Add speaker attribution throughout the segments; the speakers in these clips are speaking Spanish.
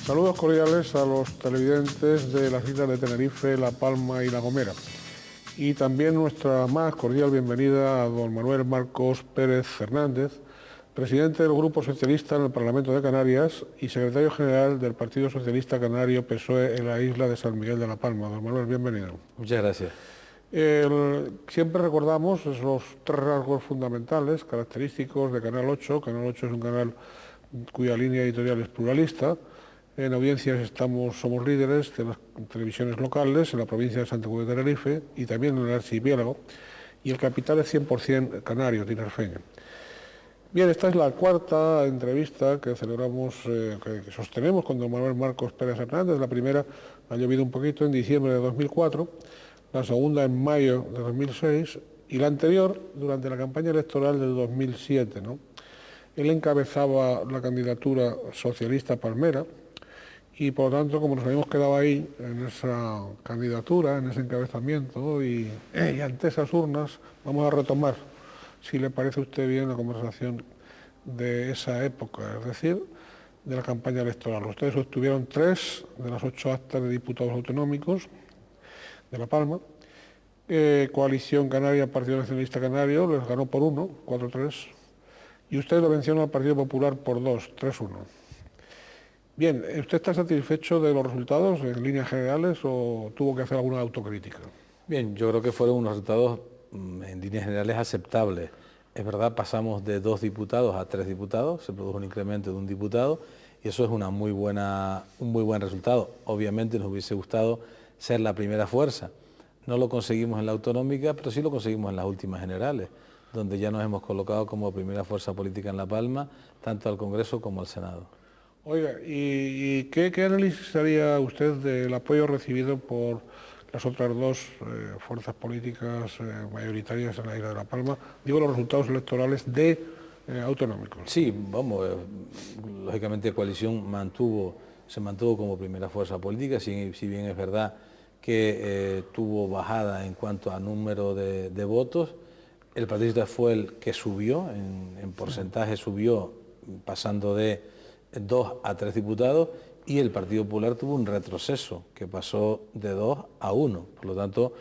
Speaker 1: Saludos cordiales a los televidentes de las islas de Tenerife, La Palma y La Gomera. Y también nuestra más cordial bienvenida a don Manuel Marcos Pérez Fernández, presidente del Grupo Socialista en el Parlamento de Canarias y secretario general del Partido Socialista Canario PSOE en la isla de San Miguel de La Palma. Don Manuel, bienvenido.
Speaker 2: Muchas gracias.
Speaker 1: Siempre recordamos los tres rasgos fundamentales, característicos de Canal 8. Canal 8 es un canal cuya línea editorial es pluralista. En audiencias somos líderes de las televisiones locales en la provincia de Santa Cruz de Tenerife y también en el archipiélago, y el capital es 100% canario, tinerfeño. Bien, esta es la cuarta entrevista que celebramos, que sostenemos con don Manuel Marcos Pérez Hernández. La primera ha llovido un poquito en diciembre de 2004, la segunda en mayo de 2006 y la anterior durante la campaña electoral del 2007, ¿no? Él encabezaba la candidatura socialista palmera y por lo tanto, como nos habíamos quedado ahí en esa candidatura, en ese encabezamiento y ante esas urnas, vamos a retomar, si le parece a usted bien, la conversación de esa época, es decir, de la campaña electoral. Ustedes obtuvieron 3 de las 8 actas de diputados autonómicos de La Palma. Coalición Canaria, Partido Nacionalista Canario, les ganó por 1, 4-3, y ustedes lo vencieron al Partido Popular por 2, 3-1. Bien, ¿usted está satisfecho de los resultados en líneas generales o tuvo que hacer alguna autocrítica?
Speaker 2: Bien, yo creo que fueron unos resultados en líneas generales aceptables. Es verdad, pasamos de 2 diputados a 3 diputados, se produjo un incremento de 1 diputado y eso es un muy buen resultado. Obviamente nos hubiese gustado ser la primera fuerza. No lo conseguimos en la autonómica, pero sí lo conseguimos en las últimas generales, donde ya nos hemos colocado como primera fuerza política en La Palma, tanto al Congreso como al Senado.
Speaker 1: Oiga, ¿y qué análisis haría usted del apoyo recibido por las otras 2 fuerzas políticas mayoritarias en la isla de La Palma? Digo, los resultados electorales de autonómicos.
Speaker 2: Sí, vamos, lógicamente Coalición se mantuvo como primera fuerza política, si bien es verdad que tuvo bajada en cuanto a número de votos. El Partido Socialista fue el que subió, en porcentaje subió, pasando de 2 a 3 diputados, y el Partido Popular tuvo un retroceso que pasó de 2 a 1. Por lo tanto,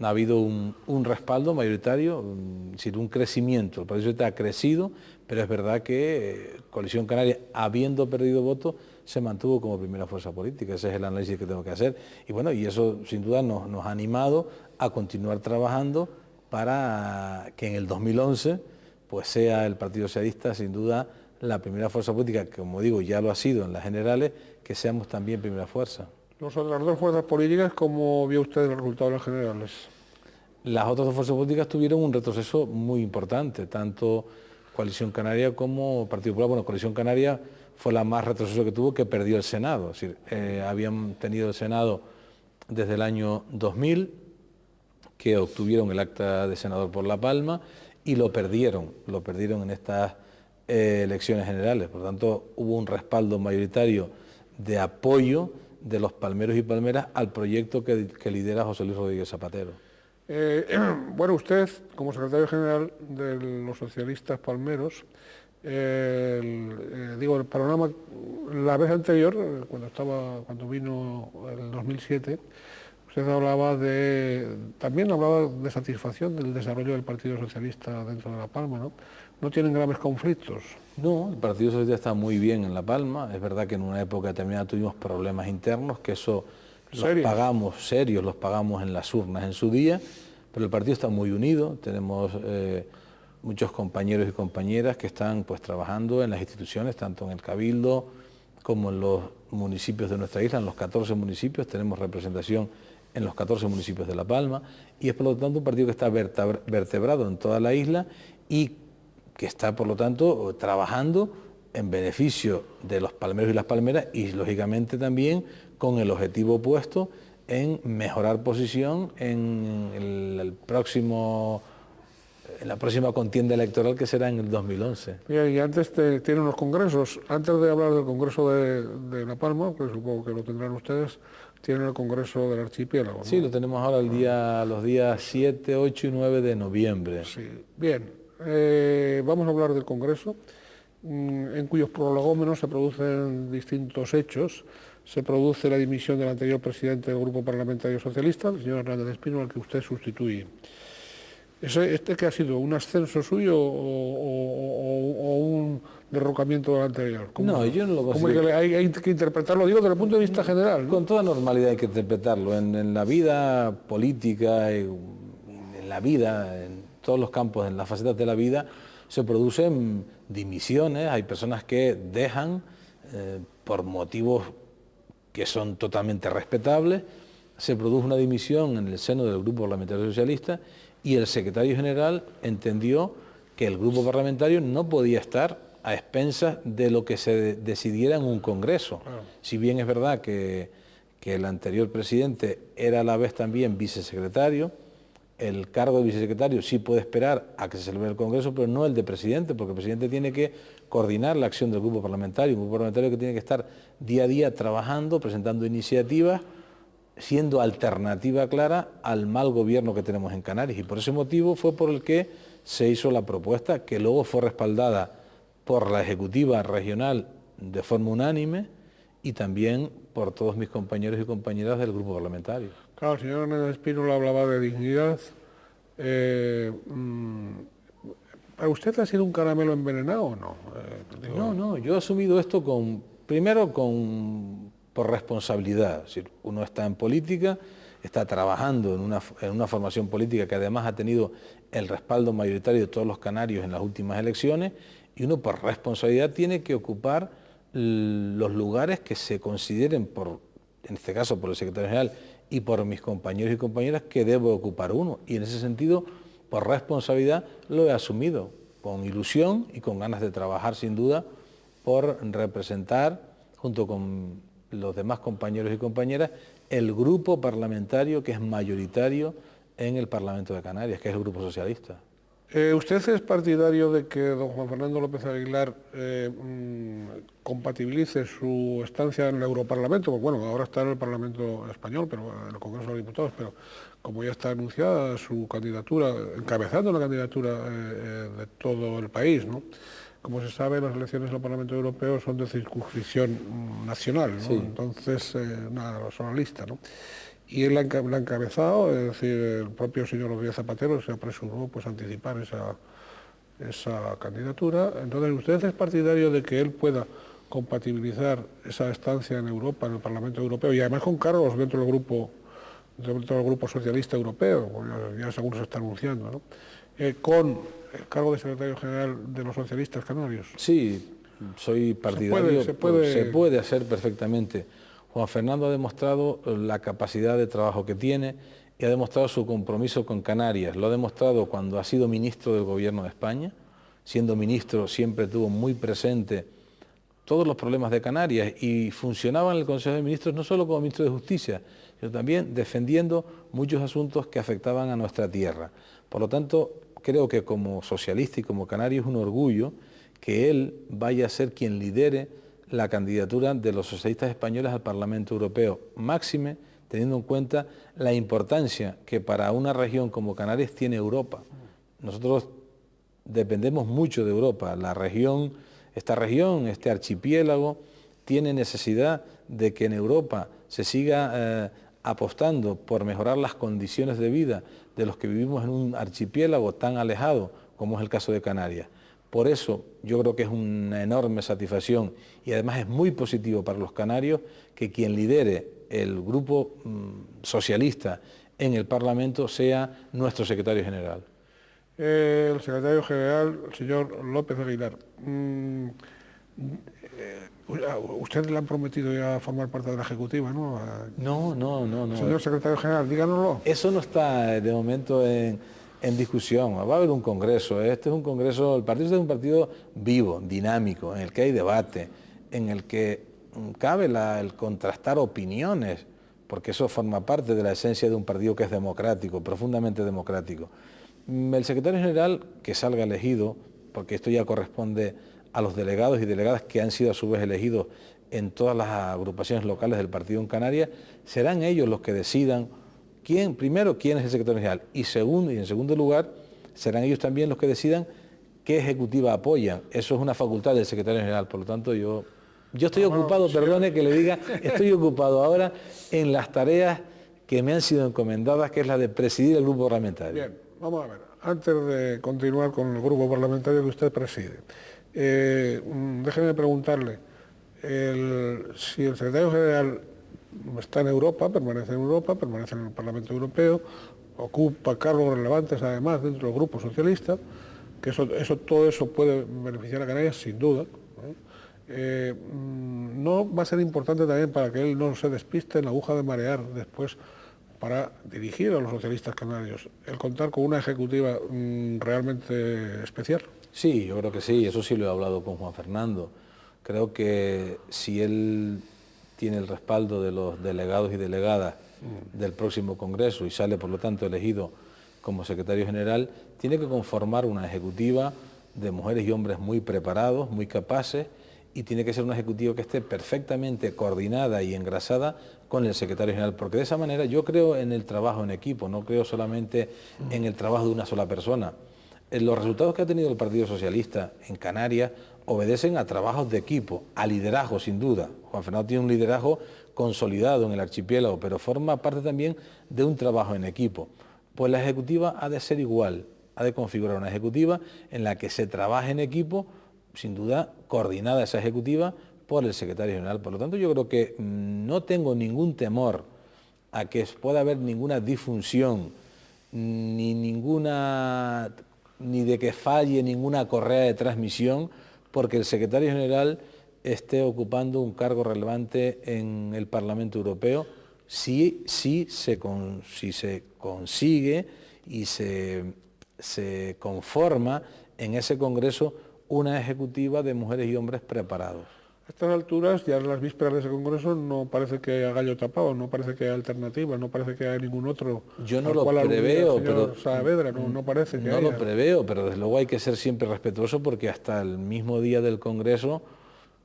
Speaker 2: ha habido un respaldo mayoritario, un crecimiento. El Partido Socialista ha crecido, pero es verdad que Coalición Canaria, habiendo perdido votos, se mantuvo como primera fuerza política. Ese es el análisis que tengo que hacer. Y bueno, y eso sin duda nos ha animado a continuar trabajando para que en el 2011 pues sea el Partido Socialista sin duda la primera fuerza política, que como digo ya lo ha sido en las generales, que seamos también primera fuerza.
Speaker 1: Las otras 2 fuerzas políticas, ¿cómo vio usted el resultado de las generales?
Speaker 2: Las otras 2 fuerzas políticas tuvieron un retroceso muy importante, tanto Coalición Canaria como Partido Popular. Bueno, Coalición Canaria fue la más retroceso que tuvo, que perdió el Senado. Es decir, habían tenido el Senado desde el año 2000, que obtuvieron el acta de senador por La Palma y lo perdieron en estas elecciones generales. Por lo tanto, hubo un respaldo mayoritario de apoyo de los palmeros y palmeras al proyecto que lidera José Luis Rodríguez Zapatero.
Speaker 1: Bueno, usted, como secretario general de los socialistas palmeros, el panorama, la vez anterior, cuando vino el 2007, usted también hablaba de satisfacción del desarrollo del Partido Socialista dentro de La Palma, ¿no? ¿No tienen graves conflictos?
Speaker 2: No, el Partido Socialista está muy bien en La Palma. Es verdad que en una época determinada tuvimos problemas internos, que eso los pagamos en las urnas en su día, pero el partido está muy unido. Tenemos muchos compañeros y compañeras que están pues trabajando en las instituciones, tanto en el Cabildo como en los municipios de nuestra isla. En los 14 municipios tenemos representación en los 14 municipios de La Palma, y es por lo tanto un partido que está vertebrado en toda la isla y que está por lo tanto trabajando en beneficio de los palmeros y las palmeras, y lógicamente también con el objetivo puesto en mejorar posición en la próxima contienda electoral, que será en el 2011.
Speaker 1: Bien, y antes tienen los congresos. Antes de hablar del Congreso de La Palma, que supongo que lo tendrán ustedes, tienen el Congreso del Archipiélago, ¿no?
Speaker 2: Sí, lo tenemos ahora los días 7, 8 y 9 de noviembre.
Speaker 1: Sí, bien. Vamos a hablar del Congreso en cuyos prolegómenos se producen distintos hechos. Se produce la dimisión del anterior presidente del Grupo Parlamentario Socialista, el señor Hernández Espínola, al que usted sustituye. ¿Este que ha sido un ascenso suyo o un derrocamiento del anterior?
Speaker 2: No, yo no lo considero.
Speaker 1: ¿Cómo hay que interpretarlo? Digo, desde el punto de vista general, ¿no?
Speaker 2: Con toda normalidad hay que interpretarlo. En la vida política, en la vida, en todos los campos, en las facetas de la vida, se producen dimisiones. Hay personas que dejan por motivos que son totalmente respetables. Se produjo una dimisión en el seno del Grupo Parlamentario Socialista y el secretario general entendió que el grupo parlamentario no podía estar a expensas de lo que se decidiera en un congreso. Claro. Si bien es verdad que el anterior presidente era a la vez también vicesecretario, el cargo de vicesecretario sí puede esperar a que se celebre el congreso, pero no el de presidente, porque el presidente tiene que coordinar la acción del grupo parlamentario, un grupo parlamentario que tiene que estar día a día trabajando, presentando iniciativas, siendo alternativa clara al mal gobierno que tenemos en Canarias. Y por ese motivo fue por el que se hizo la propuesta, que luego fue respaldada por la Ejecutiva Regional de forma unánime y también por todos mis compañeros y compañeras del grupo parlamentario.
Speaker 1: Claro, el señor Hernández Espínola hablaba de dignidad. ¿Para usted ha sido un caramelo envenenado o no?
Speaker 2: No, yo he asumido esto primero por responsabilidad. Es decir, uno está en política, está trabajando en una formación política que además ha tenido el respaldo mayoritario de todos los canarios en las últimas elecciones, y uno por responsabilidad tiene que ocupar los lugares que se consideren, en este caso por el secretario general y por mis compañeros y compañeras, que debo ocupar uno. Y en ese sentido, por responsabilidad, lo he asumido, con ilusión y con ganas de trabajar sin duda por representar, junto con los demás compañeros y compañeras, el grupo parlamentario que es mayoritario en el Parlamento de Canarias, que es el Grupo Socialista.
Speaker 1: ¿Usted es partidario de que don Juan Fernando López Aguilar compatibilice su estancia en el Europarlamento? Pues bueno, ahora está en el Parlamento español, pero en el Congreso de los Diputados, pero como ya está anunciada su candidatura, encabezando la candidatura de todo el país, ¿no? Como se sabe, las elecciones al Parlamento Europeo son de circunscripción nacional, ¿no? Sí. Entonces, una sola lista, ¿no? Y él la ha encabezado, es decir, el propio señor Rodríguez Zapatero se apresuró pues, a anticipar esa candidatura. Entonces, ¿usted es partidario de que él pueda compatibilizar esa estancia en Europa, en el Parlamento Europeo, y además con cargos dentro del grupo socialista europeo, ya según se está anunciando, ¿no? Con el cargo de secretario general de los socialistas canarios?
Speaker 2: Sí, soy partidario, se puede hacer perfectamente. Juan Fernando ha demostrado la capacidad de trabajo que tiene y ha demostrado su compromiso con Canarias. Lo ha demostrado cuando ha sido ministro del Gobierno de España. Siendo ministro siempre tuvo muy presente todos los problemas de Canarias y funcionaba en el Consejo de Ministros no solo como ministro de Justicia, sino también defendiendo muchos asuntos que afectaban a nuestra tierra. Por lo tanto, creo que como socialista y como canario es un orgullo que él vaya a ser quien lidere la candidatura de los socialistas españoles al Parlamento Europeo, máxime teniendo en cuenta la importancia que para una región como Canarias tiene Europa. Nosotros dependemos mucho de Europa. Esta región, este archipiélago, tiene necesidad de que en Europa se siga apostando por mejorar las condiciones de vida de los que vivimos en un archipiélago tan alejado como es el caso de Canarias. Por eso yo creo que es una enorme satisfacción y además es muy positivo para los canarios que quien lidere el grupo socialista en el Parlamento sea nuestro secretario general.
Speaker 1: El secretario general, el señor López Aguilar. Usted le han prometido ya formar parte de la Ejecutiva, ¿no?
Speaker 2: No.
Speaker 1: Señor secretario general, díganoslo.
Speaker 2: Eso no está de momento en discusión. Va a haber un congreso. Este es un congreso, el partido es un partido vivo, dinámico, en el que hay debate, en el que cabe el contrastar opiniones, porque eso forma parte de la esencia de un partido que es democrático, profundamente democrático. El secretario general que salga elegido, porque esto ya corresponde a los delegados y delegadas que han sido a su vez elegidos en todas las agrupaciones locales del partido en Canarias, serán ellos los que decidan primero quién es el secretario general y en segundo lugar serán ellos también los que decidan qué ejecutiva apoyan. Eso es una facultad del secretario general, por lo tanto yo estoy ocupado, perdone que le diga, estoy ocupado ahora en las tareas que me han sido encomendadas, que es la de presidir el grupo parlamentario.
Speaker 1: Bien, vamos a ver, antes de continuar con el grupo parlamentario que usted preside, déjeme preguntarle, si el secretario general está en Europa, permanece en el Parlamento Europeo, ocupa cargos relevantes además dentro del grupo socialista, que todo eso puede beneficiar a Canarias sin duda, no va a ser importante también para que él no se despiste en la aguja de marear después para dirigir a los socialistas canarios, el contar con una ejecutiva realmente especial.
Speaker 2: Sí, yo creo que sí, eso sí lo he hablado con Juan Fernando. Creo que si él tiene el respaldo de los delegados y delegadas del próximo Congreso y sale, por lo tanto, elegido como secretario general, tiene que conformar una ejecutiva de mujeres y hombres muy preparados, muy capaces, y tiene que ser una ejecutiva que esté perfectamente coordinada y engrasada con el secretario general, porque de esa manera yo creo en el trabajo en equipo, no creo solamente en el trabajo de una sola persona. Los resultados que ha tenido el Partido Socialista en Canarias obedecen a trabajos de equipo, a liderazgo sin duda. Juan Fernando tiene un liderazgo consolidado en el archipiélago, pero forma parte también de un trabajo en equipo. Pues la ejecutiva ha de ser igual, ha de configurar una ejecutiva en la que se trabaje en equipo, sin duda coordinada esa ejecutiva por el secretario general. Por lo tanto, yo creo que no tengo ningún temor a que pueda haber ninguna disfunción, ni de que falle ninguna correa de transmisión, porque el secretario general esté ocupando un cargo relevante en el Parlamento Europeo, si se consigue y se conforma en ese Congreso una ejecutiva de mujeres y hombres preparados.
Speaker 1: A estas alturas, ya en las vísperas de ese Congreso, no parece que haya gallo tapado, no parece que haya alternativa, no parece que haya ningún otro.
Speaker 2: Yo no lo preveo, pero
Speaker 1: Saavedra, no parece que
Speaker 2: no
Speaker 1: haya.
Speaker 2: lo preveo, pero desde luego hay que ser siempre respetuoso, porque hasta el mismo día del Congreso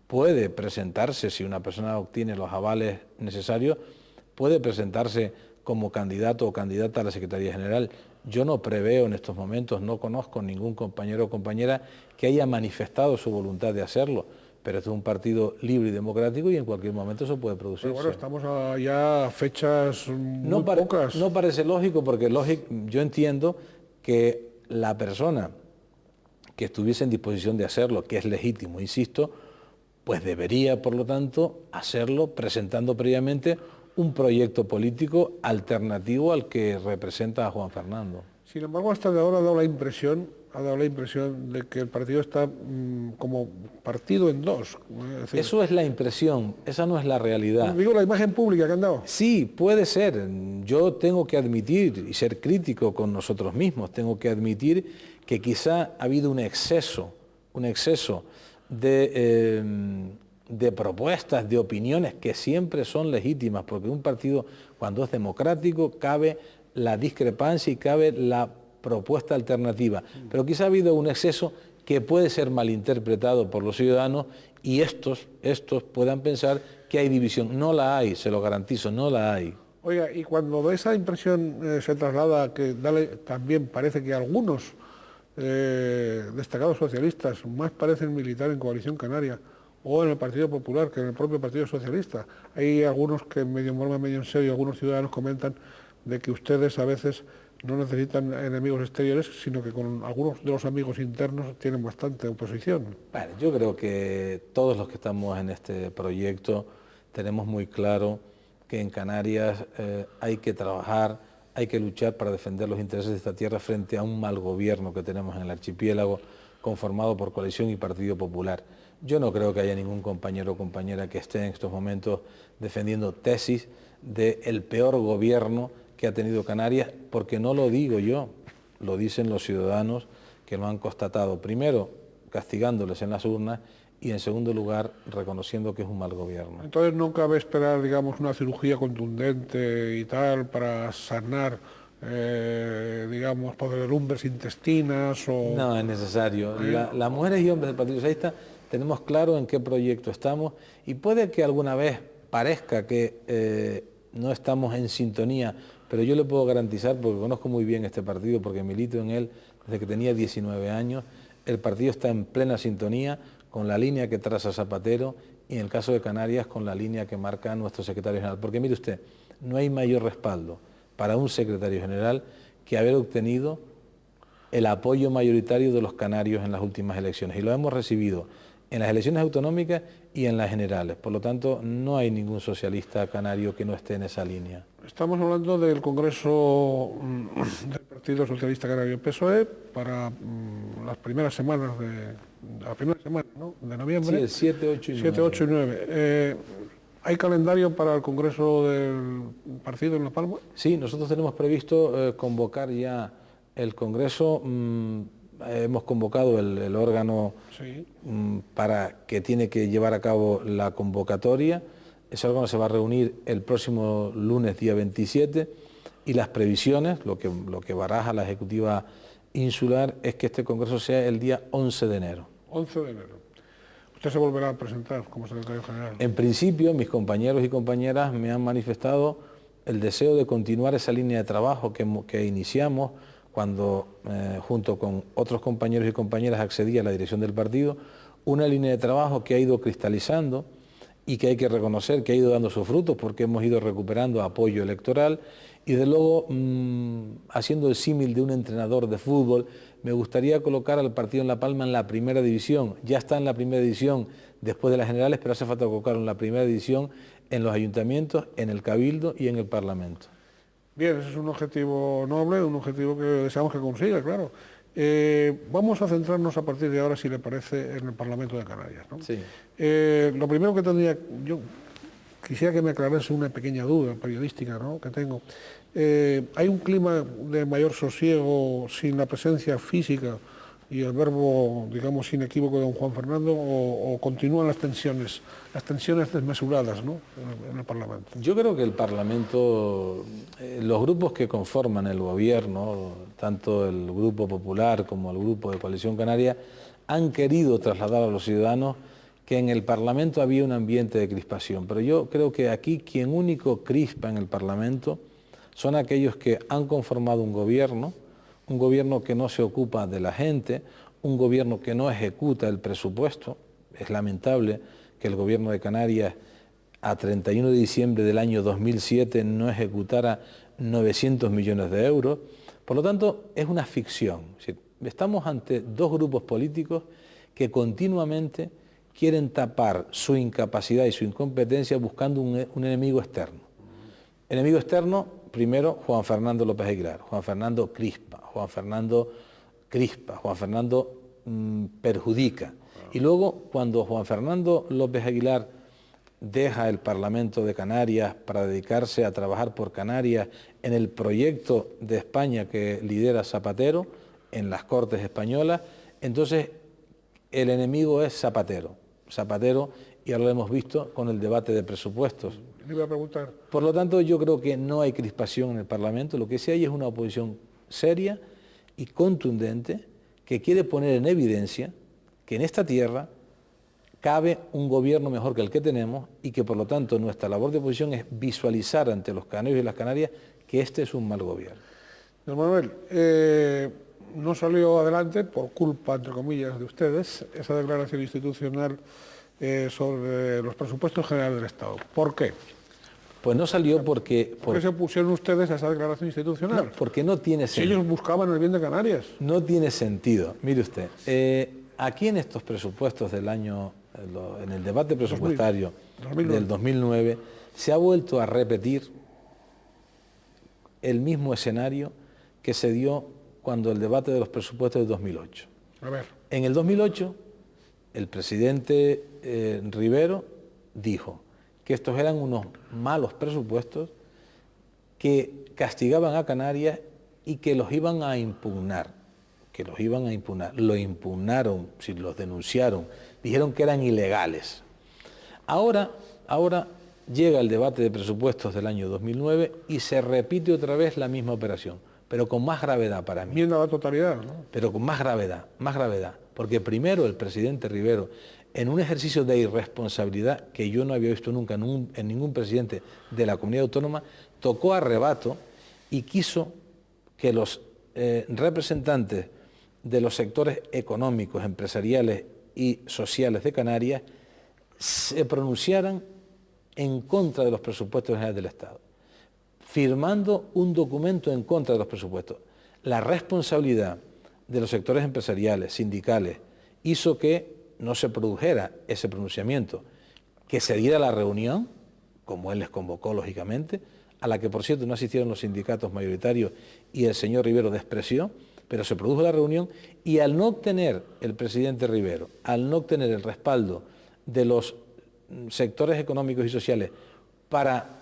Speaker 2: puede presentarse, si una persona obtiene los avales necesarios, puede presentarse como candidato o candidata a la Secretaría General. Yo no preveo en estos momentos, no conozco ningún compañero o compañera que haya manifestado su voluntad de hacerlo, pero esto es un partido libre y democrático y en cualquier momento eso puede producirse.
Speaker 1: Pero bueno, estamos ya a fechas muy pocas.
Speaker 2: No parece lógico, porque yo entiendo que la persona que estuviese en disposición de hacerlo, que es legítimo, insisto, pues debería, por lo tanto, hacerlo presentando previamente un proyecto político alternativo al que representa a Juan Fernando.
Speaker 1: Sin embargo, hasta de ahora ha dado la impresión de que el partido está como partido en dos. Es decir,
Speaker 2: eso es la impresión, esa no es la realidad.
Speaker 1: Digo, la imagen pública que han dado.
Speaker 2: Sí, puede ser. Yo tengo que admitir y ser crítico con nosotros mismos. Tengo que admitir que quizá ha habido un exceso de propuestas, de opiniones que siempre son legítimas, porque un partido, cuando es democrático, cabe la discrepancia y cabe la propuesta alternativa. Pero quizá ha habido un exceso que puede ser malinterpretado por los ciudadanos y estos puedan pensar que hay división. No la hay, se lo garantizo, no la hay.
Speaker 1: Oiga, y cuando esa impresión se traslada, que también parece que algunos destacados socialistas más parecen militar en Coalición Canaria o en el Partido Popular que en el propio Partido Socialista. Hay algunos que medio en broma, medio en serio, algunos ciudadanos comentan de que ustedes a veces no necesitan enemigos exteriores, sino que con algunos de los amigos internos tienen bastante oposición.
Speaker 2: Bueno, yo creo que todos los que estamos en este proyecto tenemos muy claro que en Canarias hay que trabajar, hay que luchar para defender los intereses de esta tierra frente a un mal gobierno que tenemos en el archipiélago, conformado por Coalición y Partido Popular. Yo no creo que haya ningún compañero o compañera que esté en estos momentos defendiendo tesis del peor gobierno que ha tenido Canarias, porque no lo digo yo, lo dicen los ciudadanos que lo han constatado, primero castigándoles en las urnas y en segundo lugar reconociendo que es un mal gobierno.
Speaker 1: Entonces no cabe esperar, digamos, una cirugía contundente y tal para sanar, digamos, podredumbres intestinas o...
Speaker 2: No es necesario. Las mujeres y hombres del Partido Socialista tenemos claro en qué proyecto estamos y puede que alguna vez parezca que no estamos en sintonía, pero yo le puedo garantizar, porque conozco muy bien este partido, porque milito en él desde que tenía 19 años, el partido está en plena sintonía con la línea que traza Zapatero y en el caso de Canarias con la línea que marca nuestro secretario general. Porque mire usted, no hay mayor respaldo para un secretario general que haber obtenido el apoyo mayoritario de los canarios en las últimas elecciones. Y lo hemos recibido en las elecciones autonómicas y en las generales. Por lo tanto, no hay ningún socialista canario que no esté en esa línea.
Speaker 1: Estamos hablando del Congreso del Partido Socialista Canario PSOE para las primeras semanas ¿no? de noviembre.
Speaker 2: Sí, el 7, 8 y 9.
Speaker 1: 7, 8 y 9. ¿Hay calendario para el Congreso del partido en La Palma?
Speaker 2: Sí, nosotros tenemos previsto convocar ya el Congreso. Hemos convocado el órgano
Speaker 1: sí.
Speaker 2: para que tiene que llevar a cabo la convocatoria. Ese órgano se va a reunir el próximo lunes, día 27, y las previsiones, lo que baraja la Ejecutiva Insular, es que este Congreso sea el día 11 de enero.
Speaker 1: 11 de enero. ¿Usted se volverá a presentar como secretario general?
Speaker 2: En principio, mis compañeros y compañeras me han manifestado el deseo de continuar esa línea de trabajo que iniciamos cuando, junto con otros compañeros y compañeras, accedí a la dirección del partido, una línea de trabajo que ha ido cristalizando y que hay que reconocer que ha ido dando sus frutos porque hemos ido recuperando apoyo electoral y de luego, haciendo el símil de un entrenador de fútbol, me gustaría colocar al partido en La Palma en la primera división. Ya está en la primera división después de las generales, pero hace falta colocarlo en la primera división en los ayuntamientos, en el Cabildo y en el Parlamento.
Speaker 1: Bien, ese es un objetivo noble, un objetivo que deseamos que consiga, claro. Vamos a centrarnos a partir de ahora, si le parece, en el Parlamento de Canarias, ¿no?
Speaker 2: Sí.
Speaker 1: Lo primero que yo quisiera que me aclarase una pequeña duda periodística, ¿no?, que tengo. ¿Hay un clima de mayor sosiego sin la presencia física y el verbo, digamos, inequívoco de don Juan Fernando, o continúan las tensiones desmesuradas, ¿no?, en el Parlamento?
Speaker 2: Yo creo que el Parlamento, los grupos que conforman el gobierno, tanto el Grupo Popular como el Grupo de Coalición Canaria, han querido trasladar a los ciudadanos que en el Parlamento había un ambiente de crispación. Pero yo creo que aquí quien único crispa en el Parlamento son aquellos que han conformado un gobierno que no se ocupa de la gente, un gobierno que no ejecuta el presupuesto. Es lamentable que el gobierno de Canarias a 31 de diciembre del año 2007 no ejecutara 900 millones de euros. Por lo tanto, es una ficción. Estamos ante dos grupos políticos que continuamente quieren tapar su incapacidad y su incompetencia buscando un enemigo externo. Enemigo externo, primero, Juan Fernando López Aguilar. Juan Fernando crispa, Juan Fernando perjudica. Y luego, cuando Juan Fernando López Aguilar deja el Parlamento de Canarias para dedicarse a trabajar por Canarias en el proyecto de España que lidera Zapatero en las Cortes Españolas, entonces el enemigo es Zapatero, y ahora lo hemos visto con el debate de presupuestos.
Speaker 1: Le iba a preguntar.
Speaker 2: Por lo tanto, yo creo que no hay crispación en el Parlamento, lo que sí hay es una oposición seria y contundente que quiere poner en evidencia que en esta tierra cabe un gobierno mejor que el que tenemos y que por lo tanto nuestra labor de oposición es visualizar ante los canarios y las canarias que este es un mal gobierno.
Speaker 1: Don Manuel, no salió adelante por culpa, entre comillas, de ustedes, esa declaración institucional sobre los presupuestos generales del Estado. ¿Por qué?
Speaker 2: Pues no salió porque...
Speaker 1: ¿Por qué se opusieron ustedes a esa declaración institucional?
Speaker 2: No, porque no tiene sentido.
Speaker 1: Si ellos buscaban el bien de Canarias.
Speaker 2: No tiene sentido. Mire usted, aquí en estos presupuestos del año, en el debate presupuestario 2009. Del 2009, se ha vuelto a repetir el mismo escenario que se dio cuando el debate de los presupuestos de 2008.
Speaker 1: A ver.
Speaker 2: En el 2008, el presidente Rivero dijo que estos eran unos malos presupuestos que castigaban a Canarias y que los iban a impugnar. Lo impugnaron, los denunciaron, dijeron que eran ilegales. Ahora llega el debate de presupuestos del año 2009 y se repite otra vez la misma operación, pero con más gravedad para mí.
Speaker 1: Enmienda a la totalidad, ¿no?
Speaker 2: Pero con más gravedad, porque primero el presidente Rivero, en un ejercicio de irresponsabilidad que yo no había visto nunca en ningún presidente de la comunidad autónoma, tocó a rebato y quiso que los representantes de los sectores económicos, empresariales y sociales de Canarias se pronunciaran en contra de los presupuestos generales del Estado, firmando un documento en contra de los presupuestos. La responsabilidad de los sectores empresariales, sindicales, hizo que no se produjera ese pronunciamiento, que se diera la reunión, como él les convocó lógicamente, a la que por cierto no asistieron los sindicatos mayoritarios y el señor Rivero despreció, pero se produjo la reunión y al no obtener el presidente Rivero, al no obtener el respaldo de los sectores económicos y sociales para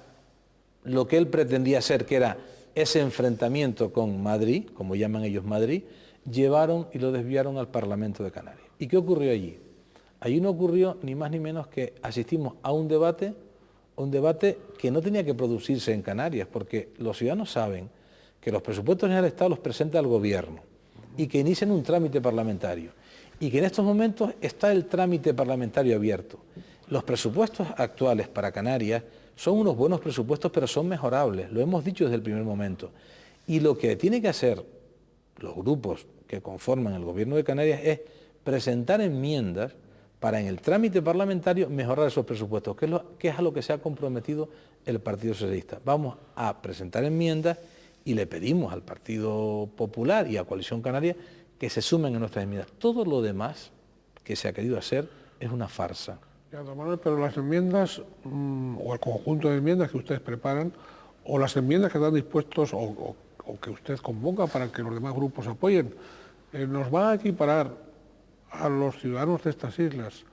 Speaker 2: lo que él pretendía hacer, que era ese enfrentamiento con Madrid, como llaman ellos Madrid, llevaron y lo desviaron al Parlamento de Canarias. ¿Y qué ocurrió allí? Allí no ocurrió ni más ni menos que asistimos a un debate que no tenía que producirse en Canarias, porque los ciudadanos saben que los presupuestos generales del Estado los presenta el gobierno y que inician un trámite parlamentario y que en estos momentos está el trámite parlamentario abierto. Los presupuestos actuales para Canarias son unos buenos presupuestos, pero son mejorables, lo hemos dicho desde el primer momento. Y lo que tiene que hacer los grupos que conforman el gobierno de Canarias es presentar enmiendas para en el trámite parlamentario mejorar esos presupuestos, que es a lo que se ha comprometido el Partido Socialista. Vamos a presentar enmiendas y le pedimos al Partido Popular y a Coalición Canaria que se sumen a nuestras enmiendas. Todo lo demás que se ha querido hacer es una farsa.
Speaker 1: Ya, don Manuel, pero las enmiendas, o el conjunto de enmiendas que ustedes preparan, o las enmiendas que están dispuestos, o que usted convoca para que los demás grupos apoyen, nos va a equiparar a los ciudadanos de estas islas